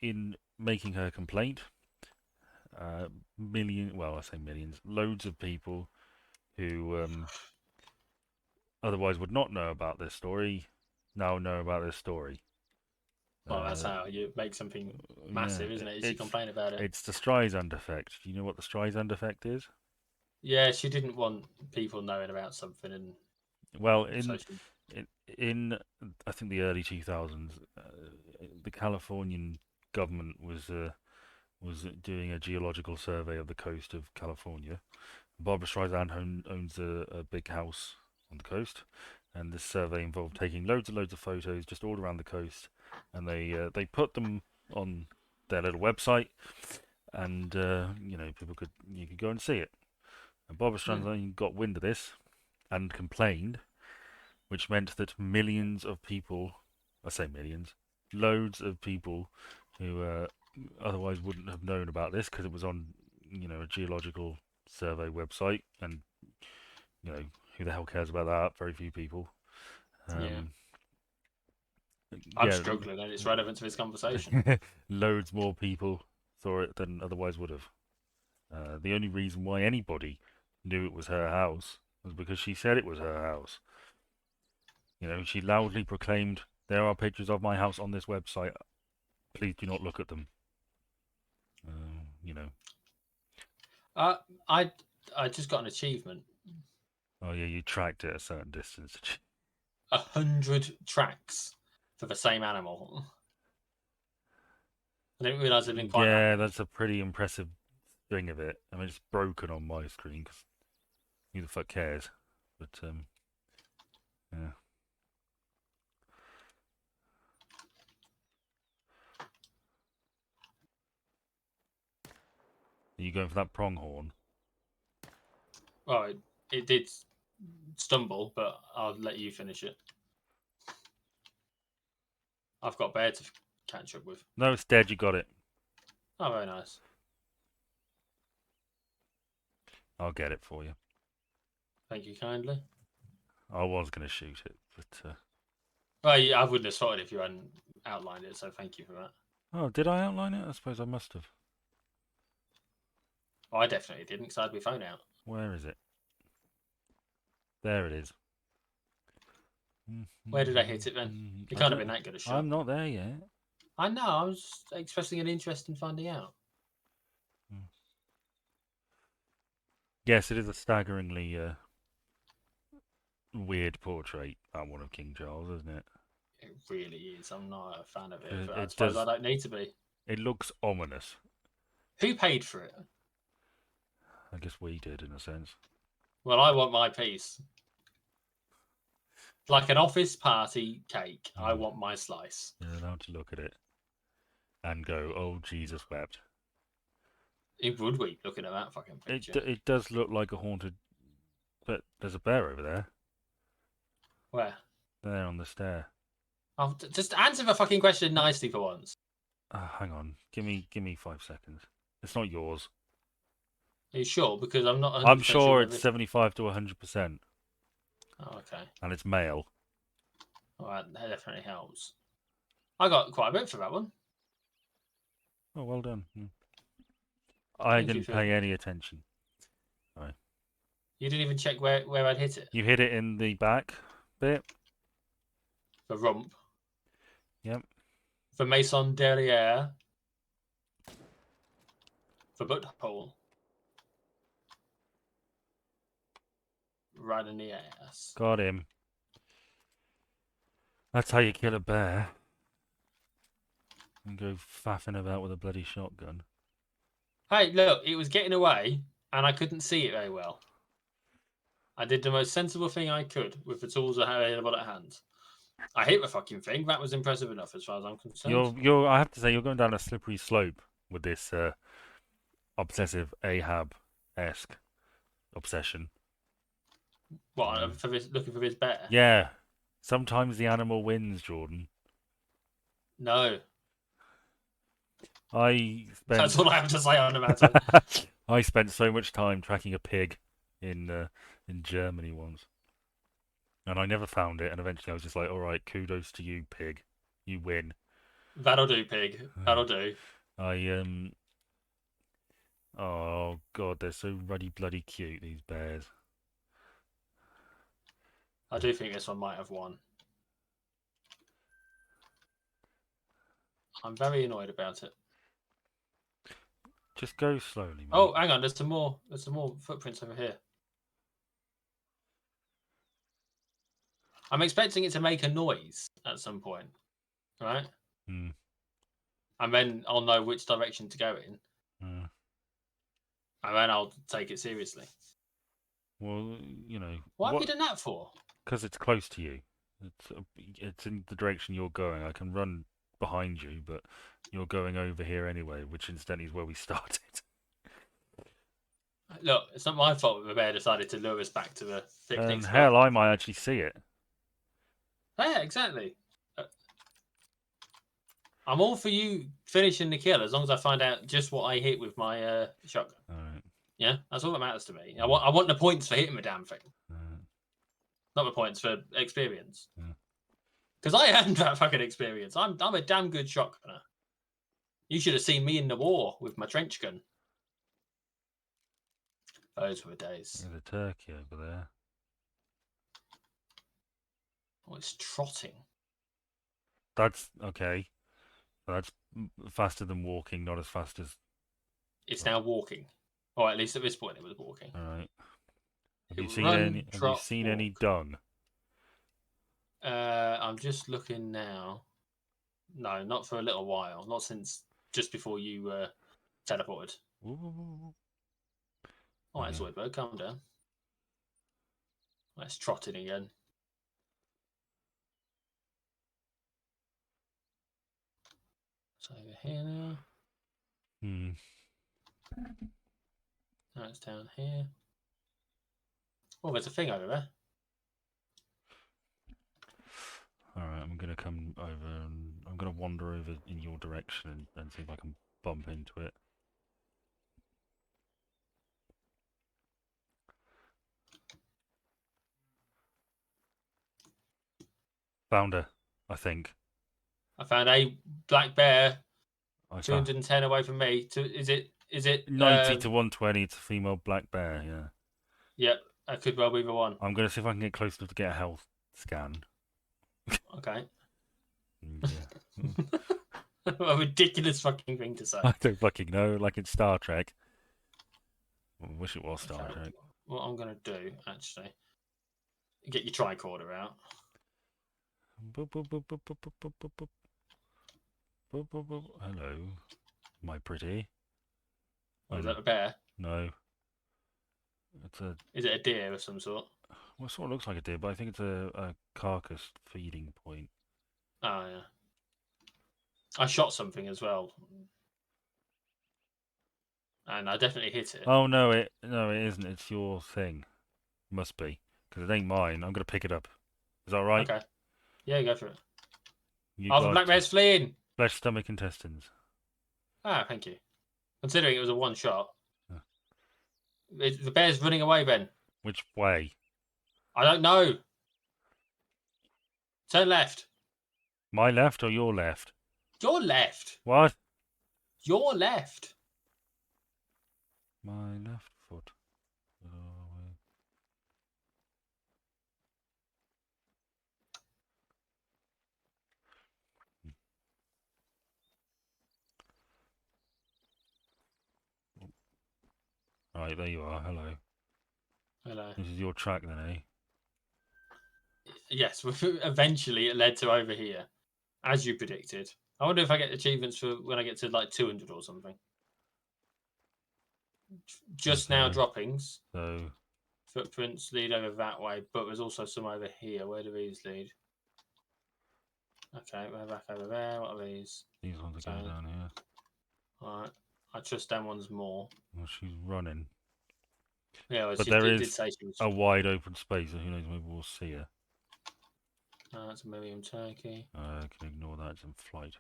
In making her complaint, well, I say millions, loads of people who otherwise would not know about this story now know about this story. Well, that's Uh, how you make something yeah, massive, isn't it? Is you it's complain about it. it's the Streisand effect. Do you know what the Streisand effect is? Yeah, she didn't want people knowing about something, and Well, so in she. in I think the early 2000s, the Californian government was doing a geological survey of the coast of California. Barbara Streisand owns a big house on the coast, and this survey involved taking loads and loads of photos just all around the coast, and they put them on their little website, and you could go and see it. And Barbara Hmm. Streisand got wind of this and complained, which meant that millions of people, I say millions, loads of people who otherwise wouldn't have known about this because it was on, a geological survey website, and who the hell cares about that? Very few people. Yeah, Um, I'm yeah, struggling, and it's relevant to this conversation. loads more people saw it than otherwise would have. The only reason why anybody knew it was her house was because she said it was her house. She loudly proclaimed, "There are pictures of my house on this website. Please do not look at them." Uh, you know. Uh, I I just got an achievement. Oh yeah, you tracked it a certain distance. 100 tracks for the same animal. I didn't realise it'd been quite that Yeah, many. that's a pretty impressive string of it. I mean, it's broken on my screen because who the fuck cares? But yeah. Are you going for that pronghorn? Well, it did stumble, but I'll let you finish it. I've got bear to catch up with. No, it's dead. You got it. Oh, very nice. I'll get it for you. Thank you kindly. I was going to shoot it, but... Well, yeah, I wouldn't have spotted if you hadn't outlined it, so thank you for that. Oh, did I outline it? I suppose I must have. Well, I definitely didn't, because I had my phone out. Where is it? There it is. Where did I hit it then? It can't have been that good a shot. I'm not there yet. I know, I was expressing an interest in finding out. Yes, it is a staggeringly weird portrait, that one of King Charles, isn't it? It really is. I'm not a fan of it. It- But I it suppose does- I don't need to be. It looks ominous. Who paid for it? I guess we did, in a sense. Well, I want my piece. Like an office party cake, I want my slice. You're allowed to look at it and go, oh, Jesus wept. It would we, looking at that fucking picture. It does look like a haunted... But there's a bear over there. Where? There on the stair. Oh, just answer the fucking question nicely for once. Hang on. Give me 5 seconds. It's not yours. Are you sure? Because I'm not 100% I'm sure it's whether- 75 to 100%. Oh, okay. And it's male. All right, that definitely helps. I got quite a bit for that one. Oh, well done. I Thank you didn't for- pay any attention. You didn't even check where I'd hit it. You hit it in the back bit. The rump. Yep. The maison derrière. The butthole. Right in the ass. Got him. That's how you kill a bear. And go faffing about with a bloody shotgun. Hey, look, it was getting away, and I couldn't see it very well. I did the most sensible thing I could with the tools I had available at hand. I hit the fucking thing. That was impressive enough as far as I'm concerned. You're. I have to say, you're going down a slippery slope with this obsessive Ahab-esque obsession. What, for this, looking for this bear? Yeah. Sometimes the animal wins, Jordan. No. I spent. That's all I have to say on the matter. I spent so much time tracking a pig in Germany once, and I never found it. And eventually, I was just like, "All right, kudos to you, pig. You win." That'll do, pig. That'll do. Oh god, they're so ruddy bloody cute, these bears. I do think this one might have won. I'm very annoyed about it. Just go slowly, mate. Oh, hang on. There's some more footprints over here. I'm expecting it to make a noise at some point, right? Hmm. And then I'll know which direction to go in, Uh, and then I'll take it seriously. well, you know, What have you done that for? because it's close to you. It's in the direction you're going. I can run behind you, but you're going over here anyway, which incidentally is where we started. Look, it's not my fault that the bear decided to lure us back to the picnic And spot. hell, I might actually see it. Yeah, exactly. I'm all for you finishing the kill as long as I find out just what I hit with my shotgun. All right. Yeah, that's all that matters to me. I want the points for hitting the damn thing, Uh, not the points for experience. Yeah. Because I earned that fucking experience. I'm a damn good shotgunner. You should have seen me in the war with my trench gun. Those were the days. there's a turkey over there. Oh, it's trotting. That's okay. That's faster than walking, not as fast as. It's now walking. Or at least at this point it was walking. All right. Have It you seen run, any? Have you trot, seen any walk. dung? I'm just looking now. No, not for a little while. Not since just before you teleported. Ooh. All right, Okay. Zoidberg, calm down. Let's trotting again. So over here now. Hmm. Now it's down here. Oh, there's a thing over there. Alright, I'm gonna come over and I'm gonna wander over in your direction and see if I can bump into it. Found her, I think. I found a black bear I found 210 away from me. Is it 90 to 120. It's a female black bear. Yeah. yeah, that could well be the one. I'm gonna see if I can get close enough to get a health scan. Okay. Yeah. A ridiculous fucking thing to say. I don't fucking know. Like it's Star Trek. I wish it was Star Okay. Trek. What I'm gonna do actually, get your tricorder out. Boop, boop, boop, boop, boop, boop, boop, boop, boop. Boop, boop, boop. Hello, my pretty. Or Oh is no, that a bear? no. It's a. Is it a deer of some sort? Well, it sort of looks like a deer, but I think it's a carcass feeding point. Oh yeah. I shot something as well, and I definitely hit it. Oh no, it isn't. It's your thing. Must be because it ain't mine. I'm gonna pick it up. Is that right? Okay. Yeah, go for it. You Oh, the black got bear's fleeing. flesh, stomach, intestines. Ah, thank you. Considering it was a one shot, Huh. the bear's running away, Ben. Which way? I don't know. Turn left. My left or your left? Your left. What? Your left. My left foot. Oh, right, there you are. Hello. Hello. This is your track then, eh? Yes, eventually it led to over here, as you predicted. I wonder if I get achievements for when I get to like 200 or something. Just now Okay. droppings. So Footprints lead over that way, but there's also some over here. Where do these lead? Okay, we're back over there. What are these? these ones are So, going down here. alright. I trust them ones more. Well, she's running. Yeah, well, But she there did is say she was. a wide open space, so who knows, maybe we'll see her. That's a medium turkey. I can ignore that, it's in flight.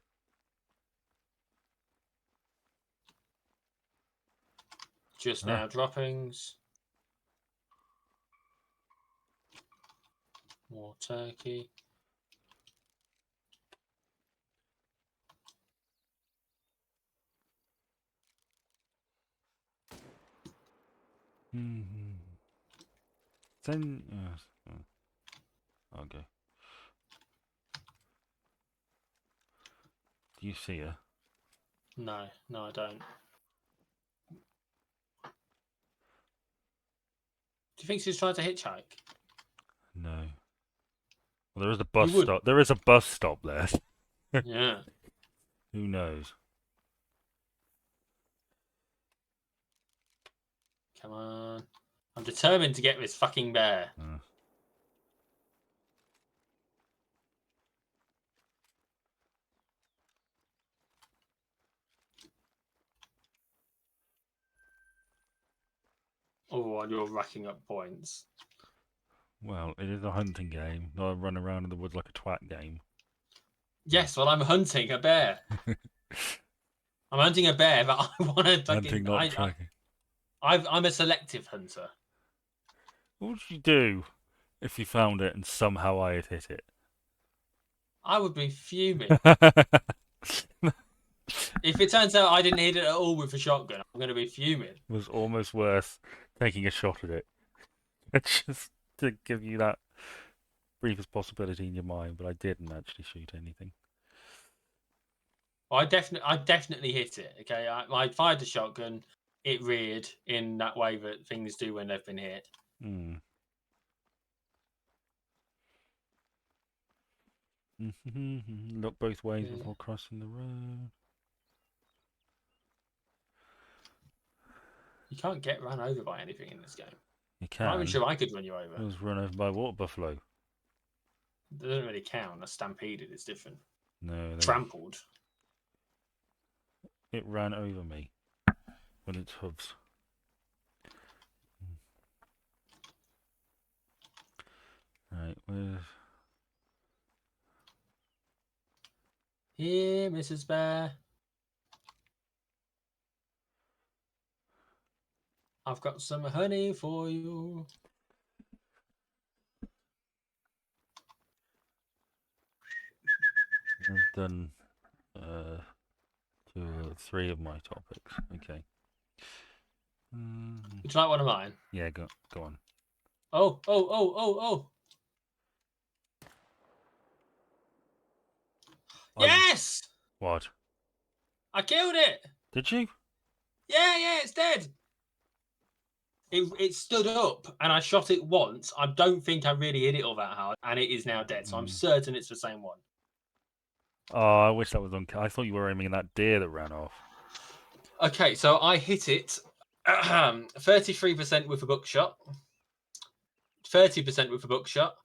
Just Ah. now droppings. More turkey. Mm-hmm. Then, okay. Do you see her? No, I don't. Do you think she's trying to hitchhike? No. Well, there is a You bus would. stop. There is a bus stop there. Yeah. Who knows? Come on. I'm determined to get this fucking bear. Oh, you're racking up points. Well, it is a hunting game, not a run around in the woods like a twat game. Yes, well, I'm hunting a bear. I'm hunting a bear, but I want to Hunting, fucking. not tracking. I'm a selective hunter. What would you do if you found it and somehow I had hit it? I would be fuming. It If it turns out I didn't hit it at all with a shotgun, I'm going to be fuming. was almost worth taking a shot at it. Just to give you that briefest possibility in your mind, but I didn't actually shoot anything. I definitely hit it. Okay, I fired the shotgun. It reared in that way that things do when they've been hit. Mm. Look both ways Yeah. before crossing the road. You can't get run over by anything in this game. You I'm not even can. sure I could run you over. It was run over by a water buffalo. It doesn't really count. A stampeded is different. No, Trampled. it ran over me with its hooves. Right, where's... Here, Mrs. Bear. I've got some honey for you. I've done 2 or 3 of my topics. Okay. Would you like one of mine? Yeah, go on. Oh, oh, oh, oh, oh. Yes! What? I killed it. Did you? Yeah, it's dead. It stood up and I shot it once. I don't think I really hit it all that hard, and it is now dead. So I'm certain it's the same one. Oh, I wish that was on. I thought you were aiming at that deer that ran off. Okay, so I hit it 33% with a buckshot, 30% with a buckshot,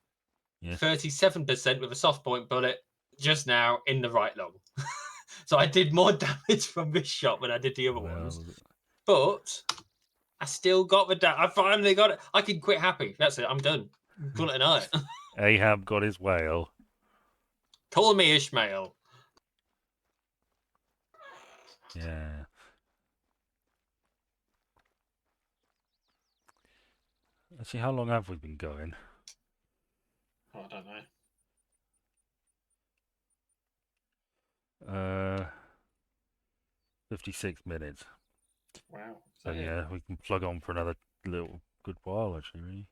Yeah. 37% with a soft point bullet just now in the right lung. So I did more damage from this shot than I did the other ones. But I still got the damage. I finally got it. I can quit happy. That's it. I'm done. Call it a night. Ahab got his whale. Call me Ishmael. Yeah. Actually, how long have we been going? Oh, I don't know. 56 minutes. Wow. So yeah, we can plug on for another little good while actually, really.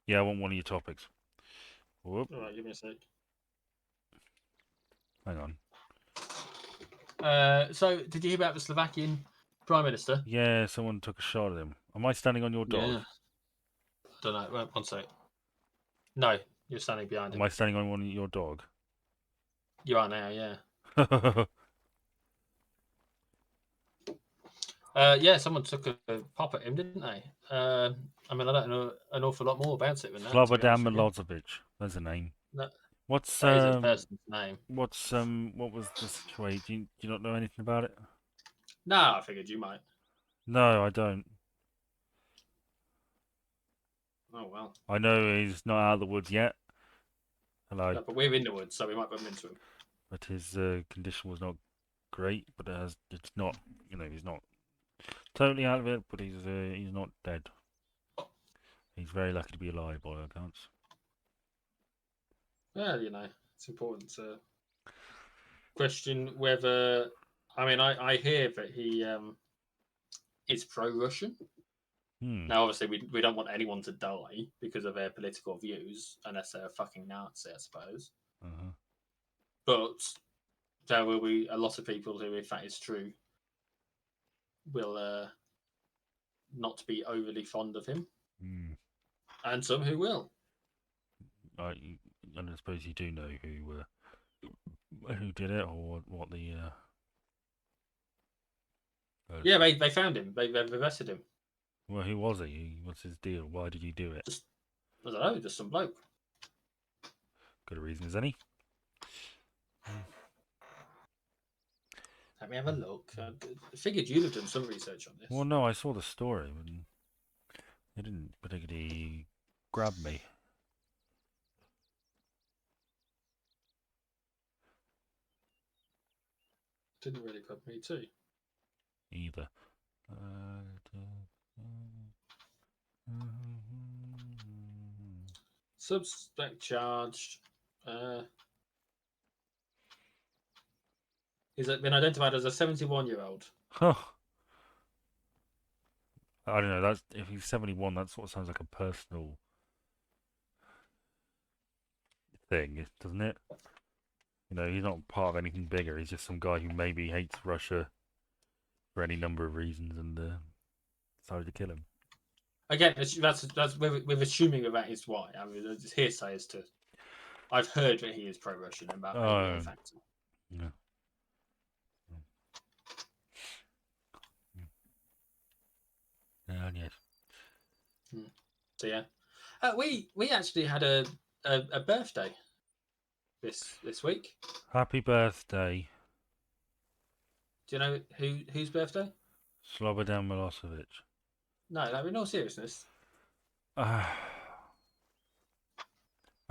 Yeah, I want one of your topics. Whoop. All right, give me a sec. Hang on. So, did you hear about the Slovakian Prime Minister? Yeah, someone took a shot at him. Am I standing on your dog? Yeah. Don't know. Wait, one sec. No, you're standing behind Am him. I standing on one of your dog? You are now, yeah. Yeah, someone took a pop at him, didn't they? I mean, I don't know an awful lot more about it than that, to be honest Slobodan with you. Milosevic. There's a name. No, What's that is a person's name. what was the situation? Do you not know anything about it? No, I figured you might. No, I don't. Oh, well. I know he's not out of the woods yet. Hello. No, but we're in the woods, so we might bump into him. But his condition was not great. But it's not, he's not totally out of it. But he's not dead. He's very lucky to be alive by all accounts. Well, it's important to question whether. I mean, I hear that he is pro-Russian. Now, obviously, we don't want anyone to die because of their political views, unless they're a fucking Nazi, I suppose. But there will be a lot of people who, if that is true, will not be overly fond of him, and some who will. And I suppose you do know who did it or what the. Yeah, they found him. They've arrested him. Well, who was he? What's his deal? Why did he do it? I don't know, just some bloke. Good a reason as any. Let me have a look. I figured you'd have done some research on this. Well, no, I saw the story, but it didn't particularly grab me. Didn't really grab me too. Either. Suspect charged. He's been identified as a 71-year-old. Huh. I don't know. That's if he's 71. That sort of sounds like a personal thing, doesn't it? He's not part of anything bigger. He's just some guy who maybe hates Russia for any number of reasons and decided to kill him. Again, that's we're assuming that is why. I mean, it's hearsay as to. I've heard that he is pro-Russian, and that may be a factor. Yeah. Yes. So yeah, we actually had a birthday this week. Happy birthday, Do you know whose birthday? Slobodan Milosevic. No, in all seriousness. I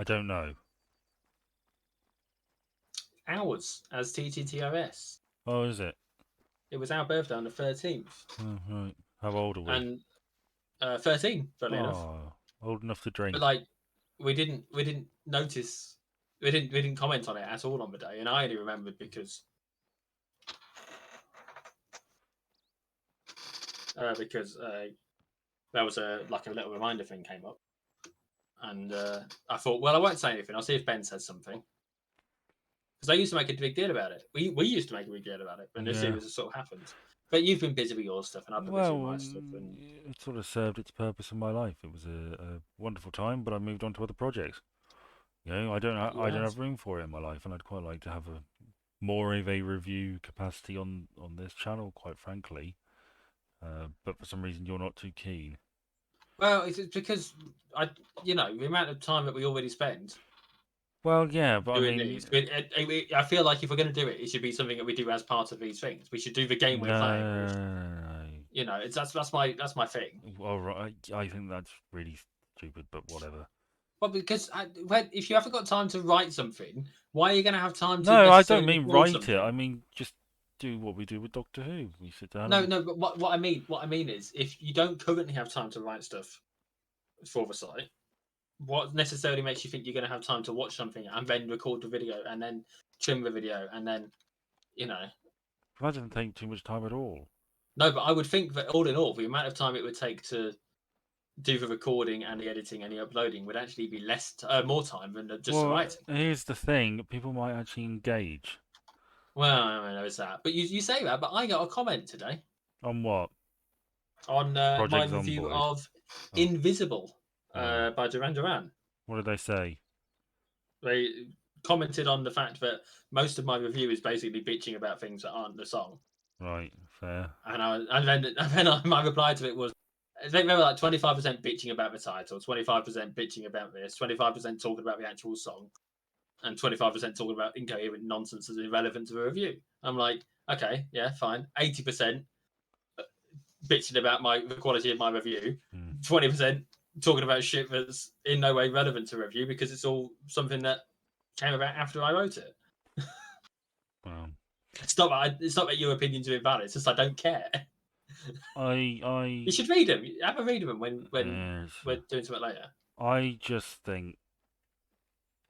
don't know. ours as TTTOS. Oh, is it? It was our birthday on the 13th, Oh, right. How old are we? and 13, funnily enough. Oh, old enough to But drink. like, we didn't notice, we didn't comment on it at all on the day, and I only remembered because there was a little reminder thing came up, and I thought, well, I won't say anything. I'll see if Ben says something because they used to make a big deal about it. We used to make a big deal about it, and this year Yeah. it sort of happened. But you've been busy with your stuff, and I've been busy with Well, my stuff, and it sort of served its purpose in my life. It was a wonderful time, but I moved on to other projects. You know, I don't yeah. have room for it in my life, and I'd quite like to have a more of a review capacity on this channel, quite frankly. But for some reason, you're not too keen. Well, it's because the amount of time that we already spend Well, yeah, but I doing mean, these. I feel like if we're going to do it, it should be something that we do as part of these things. We should do the game we're playing with. no. It's that's my thing. Well, right, I think that's really stupid, but whatever. Well, because if you haven't got time to write something, why are you going to have time to No, I don't necessarily mean record write it. I something? mean just do what we do with Doctor Who. We sit down No, and no. But what I mean is, if you don't currently have time to write stuff for the site, what necessarily makes you think you're going to have time to watch something and then record the video and then trim the video and then you know that doesn't take too much time at all. no, but I would think that all in all, the amount of time it would take to do the recording and the editing and the uploading would actually be more time than just the Well, writing. here's the thing: people might actually engage Well, I mean, there's that. But you say that, but I got a comment today on what on my Project review Zomboid. of Oh, Invisible oh, by Duran Duran. what did they say? They commented on the fact that most of my review is basically bitching about things that aren't the song. Right, fair. And then my reply to it was, I think they were like 25% bitching about the title, 25% bitching about this, 25% talking about the actual song, and 25% talking about incoherent nonsense that's irrelevant to the review. I'm like, okay, yeah, fine. 80% bitching about the quality of my review, Hmm. 20% talking about shit that's in no way relevant to review because it's all something that came about after I wrote it. Well, It's not that your opinions are invalid. It's just I don't care. You I, should read them. Have a read of them when yes, we're doing something later. I just think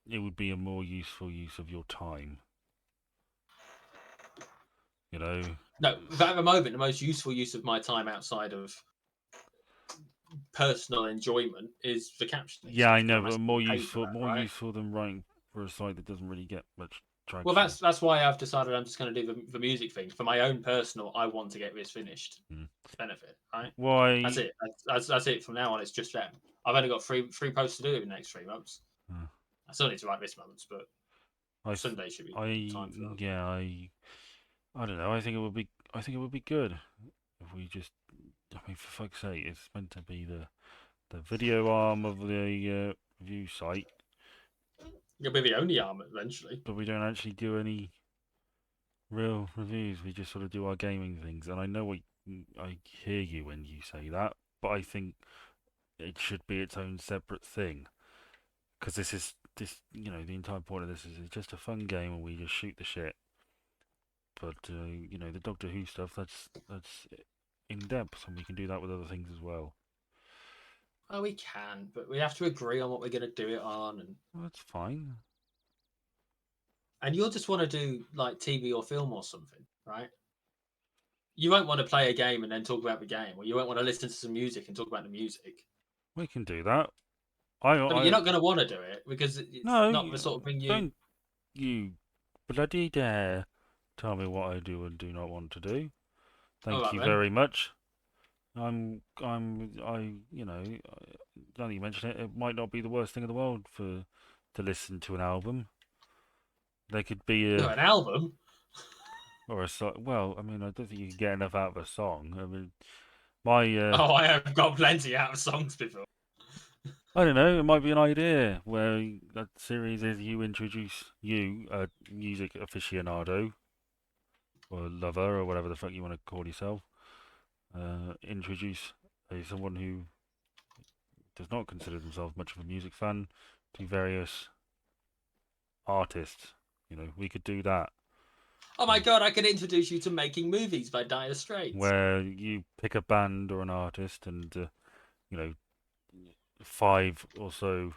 it would be a more useful use of your time. You know, No, but at the moment, the most useful use of my time outside of personal enjoyment is the captioning yeah, I stuff because know, I'm but actually getting paid for that, more right? useful than writing for a site that doesn't really get much Well, traction. that's why I've decided I'm just going to do the music thing for my own personal. I want to get this finished Hmm. benefit, right? That's Why? it. That's it. From now on, it's just them. I've only got three posts to do in the next 3 months. Uh, I still need to write this month's, but I, th- Sunday should be time for that. yeah, I don't know. I think it would be good if we just. I mean, for fuck's sake, it's meant to be the video arm of the review site, You'll be the only arm eventually. but we don't actually do any real reviews. We just sort of do our gaming things. And I know I hear you when you say that, but I think it should be its own separate thing because the entire point of this is it's just a fun game and we just shoot the shit. But the Doctor Who stuff that's in depth, and we can do that with other things as well. Oh, we can, but we have to agree on what we're going to do it on, Well, that's fine. and you'll just want to do like TV or film or something, right? You won't want to play a game and then talk about the game, or you won't want to listen to some music and talk about the music. We can do that. No, but you're I not going to want to do it because it's no, not the sort of thing you. don't you bloody dare tell me what I do and do not want to do. All Thank right you then. very much. Now that you mention it, it might not be the worst thing in the world to listen to an album. There could be No, a an album. or a song. Well, I mean, I don't think you can get enough out of a song. I mean, my Oh, I have got plenty out of songs before. I don't know. It might be an idea where that series is you introduce a music aficionado or lover or whatever the fuck you want to call yourself. Introduce someone who does not consider themselves much of a music fan to various artists. You know, we could do that Oh my god, I could introduce you to Making Movies by Dire Straits. where you pick a band or an artist, and you know, 5 or so.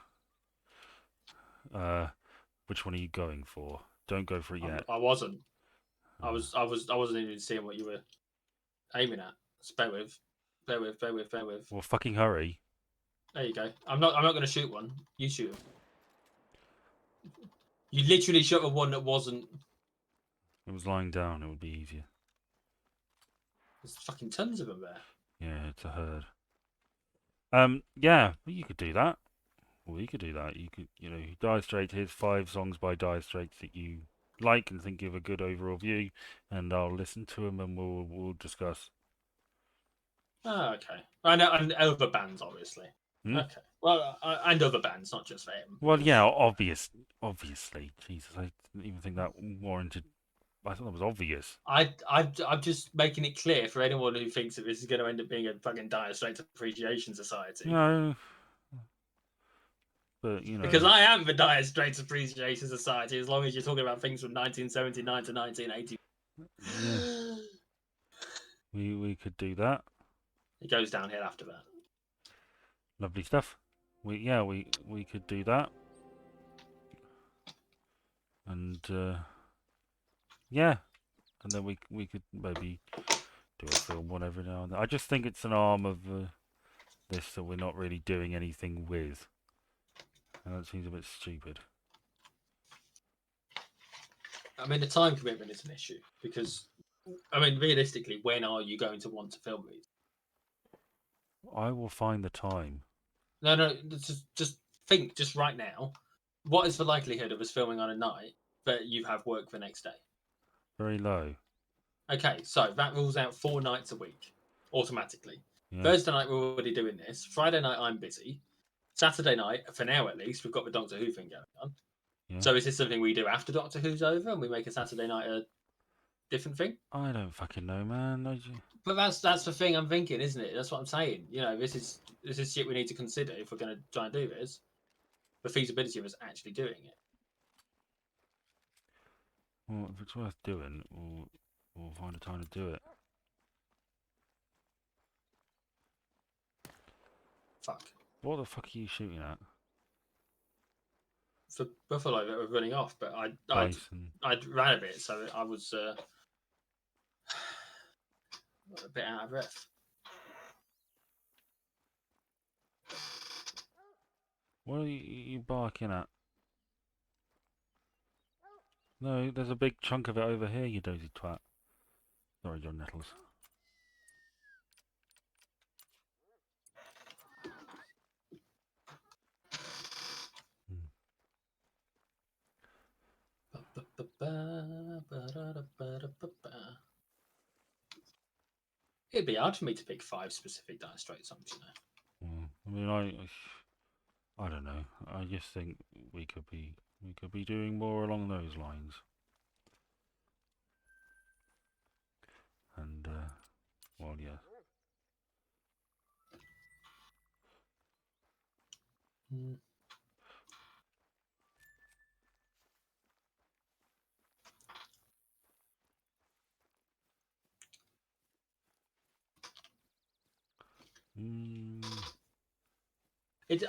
Which one are you going for? Don't go for it yet. I wasn't. I wasn't even seeing what you were aiming at. Just bear with. Well, fucking hurry. There you go. I'm not going to shoot one. You shoot him. You literally shot a one that wasn't. If it was lying down, it would be easier. There's fucking tons of them there. Yeah, it's a herd. Yeah, well, you could do that. Well, you could do that. You could, you know, Dire Straits. Here's 5 songs by Dire Straits that you like and think give a good overall view, and I'll listen to them and we'll discuss. Oh, okay. I know, and other bands, obviously. Hmm? Okay. Well, and other bands, not just them. Well, yeah, obviously. Jesus, I didn't even think that warranted. I thought that was obvious. I'm just making it clear for anyone who thinks that this is going to end up being a fucking Dire Straits Appreciation Society. No, but you know, Because I am the Dire Straits Appreciation Society, as long as you're talking about things from 1979 to 1980. yeah, we could do that. It goes downhill after that. Lovely stuff. We could do that. And yeah, and then we could maybe do a film one every now and then. I just think it's an arm of this that we're not really doing anything with, and that seems a bit stupid. I mean, the time commitment is an issue because, I mean, realistically, when are you going to want to film these? I will find the time. No, just think, just right now, what is the likelihood of us filming on a night but you have work the next day? Very low. Okay, so that rules out 4 nights a week automatically. Yeah. Thursday night, we're already doing this. Friday night, I'm busy. Saturday night, for now at least, we've got the Doctor Who thing going on. Yeah. So is this something we do after Doctor Who's over and we make a Saturday night a different thing? I don't fucking know, man. But that's the thing I'm thinking, isn't it? That's what I'm saying. You know, this is shit we need to consider if we're going to try and do this. The feasibility of us actually doing it. Well, if it's worth doing, we'll find a time to do it. Fuck. What the fuck are you shooting at? For buffalo that were running off, but Bison. I'd ran a bit, so I was a bit out of breath. What are you barking at? No, there's a big chunk of it over here, you dozy twat. Sorry, John Nettles. It'd be hard for me to pick 5 specific Dire Straits songs, you know. I mean, I don't know. I just think we could be doing more along those lines. And well, yeah.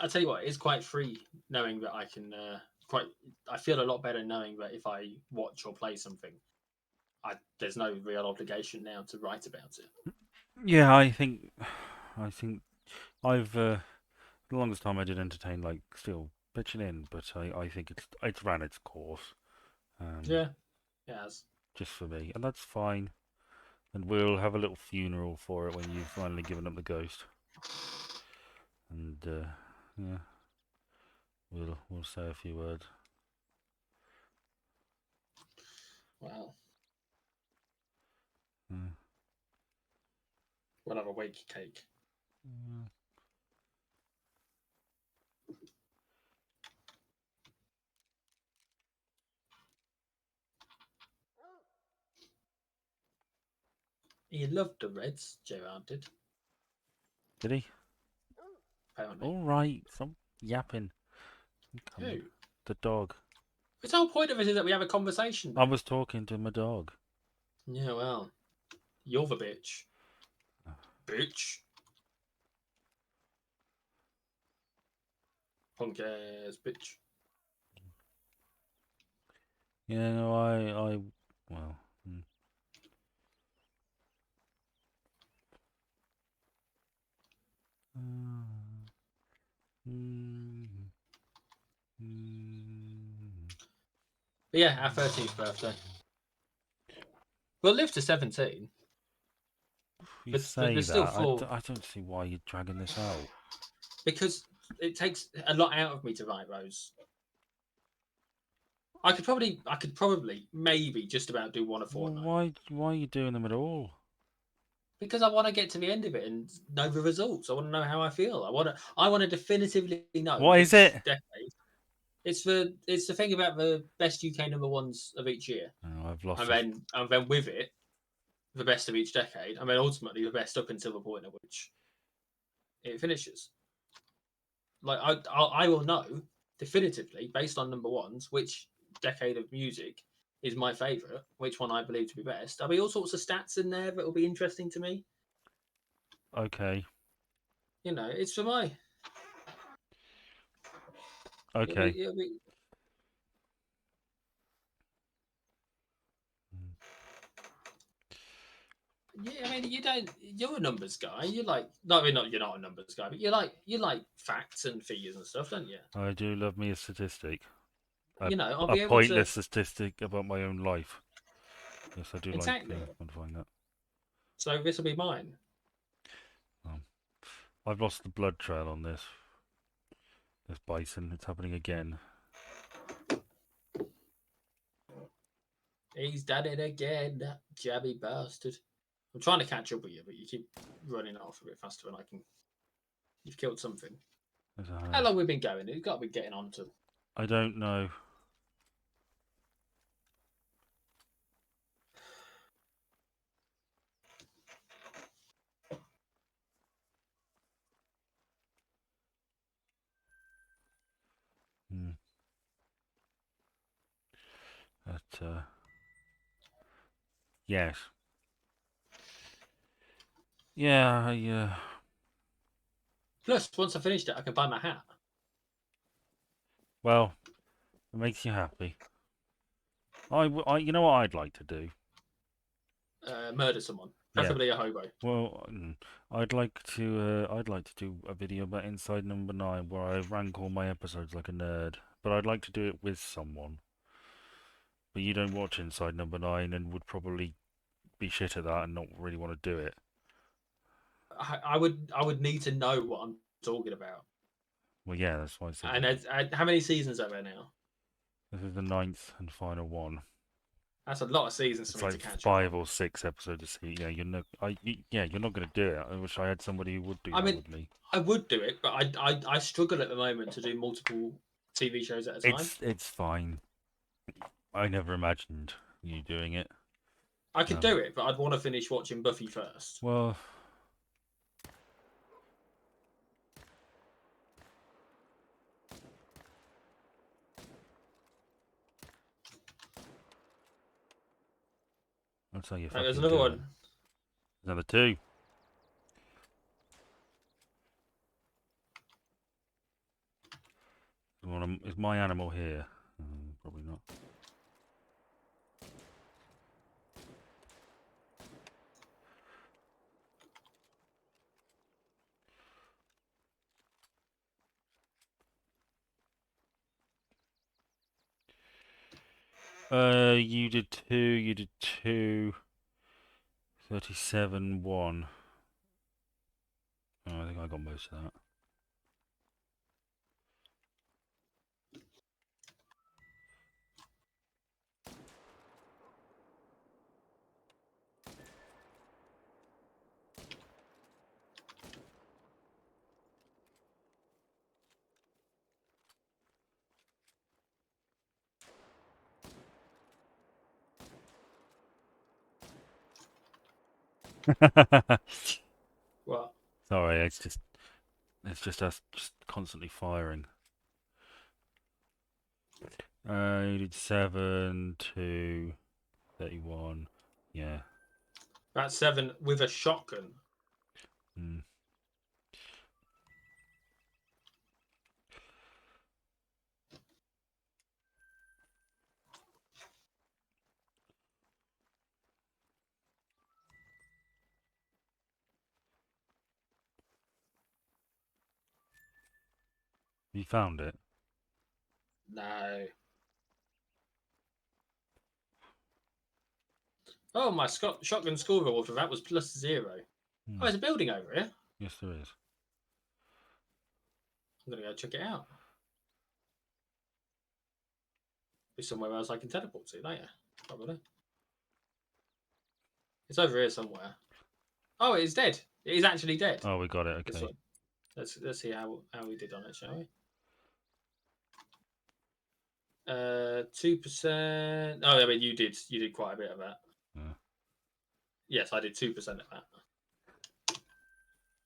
I tell you what, it's quite free knowing that I can I feel a lot better knowing that if I watch or play something, there's no real obligation now to write about it. Yeah, I think I've the longest time I did entertain, like, still pitching in, but I think it's ran its course. Yeah, it has. Just for me, and that's fine. And we'll have a little funeral for it when you've finally given up the ghost. And yeah, we'll say a few words. Well, Yeah. we'll have a wakey cake. He loved the Reds, Gerard did. Did he? Apparently. All right, stop yapping. Who? The dog. The whole point of it is that we have a conversation. I was talking to my dog. Yeah, well, you're the bitch. Bitch. Punk ass bitch. Yeah, no, well. But yeah, our 13th birthday. We'll live to 17. You But say there's still that. 4. I don't see why you're dragging this out. Because it takes a lot out of me to write those. I could probably, maybe just about do one a Well, fortnight. why are you doing them at all? Because I want to get to the end of it and know the results. I want to know how I feel. I want to definitively know What is which it? decade. It's the thing about the best UK number ones of each year, Oh, I've lost. and then with it, the best of each decade, and then ultimately the best up until the point at which it finishes. Like I will know definitively based on number ones which decade of music is my favourite, which one I believe to be best. There'll be all sorts of stats in there that will be interesting to me. Okay. It's for my. It'll Okay. be, it'll be, yeah, I mean, you don't. You're a numbers guy. You like. No, I mean, not. You're not a numbers guy, but you like facts and figures and stuff, don't you? I do love me a statistic. A, I'll a be able to pointless statistic about my own life. Yes, I do like exactly. quantifying that. So this will be mine. I've lost the blood trail on this. This bison. It's happening again. He's done it again, that jabby bastard. I'm trying to catch up with you, but you keep running off a bit faster than I can. You've killed something. How long have we been going? It's got to be getting on to. I don't know. Hmm. But yes. Yeah. Yeah. Plus, once I finished it, I can buy my hat. Well, it makes you happy. You know what I'd like to do? Murder someone, Yeah. preferably a hobo. Well, I'd like to do a video about Inside Number 9 where I rank all my episodes like a nerd. But I'd like to do it with someone. But you don't watch Inside Number 9 and would probably be shit at that and not really want to do it. I would need to know what I'm talking about. Well, yeah, that's why I said And how many seasons are there now? this is the ninth and final one. That's a lot of seasons for It's me to like catch up 5 on. or 6 episodes a season. Yeah, you're not going to do it. I wish I had somebody who would do I that mean, with me. I would do it, but I struggle at the moment to do multiple TV shows at a time. It's fine. I never imagined you doing it. I could do it, but I'd want to finish watching Buffy first. Well, that's how you Right, there's fucking another do it. one. Number 2. Is my animal here? Probably not. You did 2, you did 2. 37, 1. Oh, I think I got most of that. What? Sorry, it's just us just constantly firing. You did 7 to 31. Yeah. That's 7 with a shotgun. Hmm. You found it? No. Oh, my shotgun score roll for that was +0. Oh, there's a building over here. Yes, there is. I'm going to go check it out. Be somewhere else I can teleport to later. Probably. It's over here somewhere. Oh, it is dead. It is actually dead. Oh, we got it. Okay. Let's see how we did on it, shall we? 2%. Oh, I mean, you did quite a bit of that. Yeah. Yes, I did 2% of that.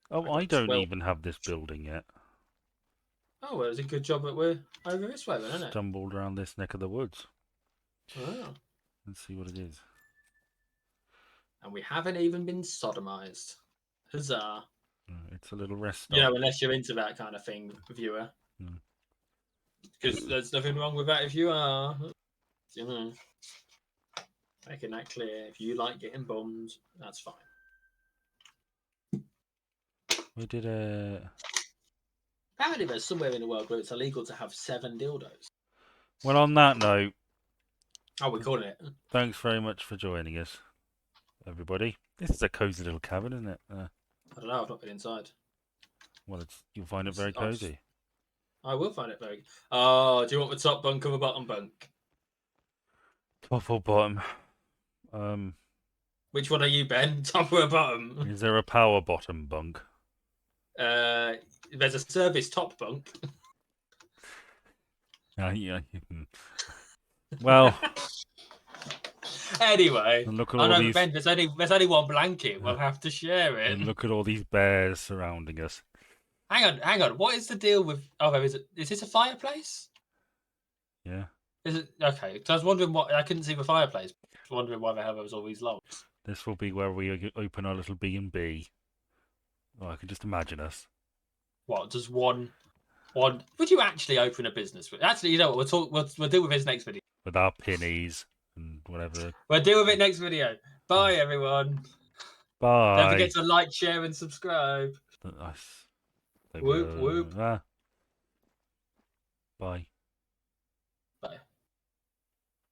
Oh, I don't even have this building yet. Oh, well, it's a good job that we're over this way, then, isn't it? Stumbled around this neck of the woods. Oh. Let's see what it is. And we haven't even been sodomized. Huzzah. It's a little rest stop. You know, unless you're into that kind of thing, viewer. Because there's nothing wrong with that if you are. You know, making that clear. If you like getting bummed, that's fine. We did a... Apparently there's somewhere in the world where it's illegal to have 7 dildos. Well, on that note... Oh, we're calling it. Thanks very much for joining us, everybody. This is a cosy little cabin, isn't it? I don't know, I've not been inside. Well, you'll find it very cozy. I will find it very... Oh, do you want the top bunk or the bottom bunk? Top or bottom? Which one are you, Ben? Top or bottom? Is there a power bottom bunk? There's a service top bunk. Yeah. Well... Anyway, look at I all know, these... Ben, there's only one blanket. We'll have to share it. And look at all these bears surrounding us. Hang on. What is the deal with... Oh, is this a fireplace? Yeah. Is it... Okay, so I was wondering what... I couldn't see the fireplace. I was wondering why the hell there was all these logs. This will be where we open our little B&B. Oh, I can just imagine us. What, does one... Would you actually open a business with... Actually, you know what? We'll deal with this next video. With our pennies and whatever. We'll deal with it next video. Bye, everyone. Bye. Don't forget to like, share, and subscribe. Whoop, whoop. Bye.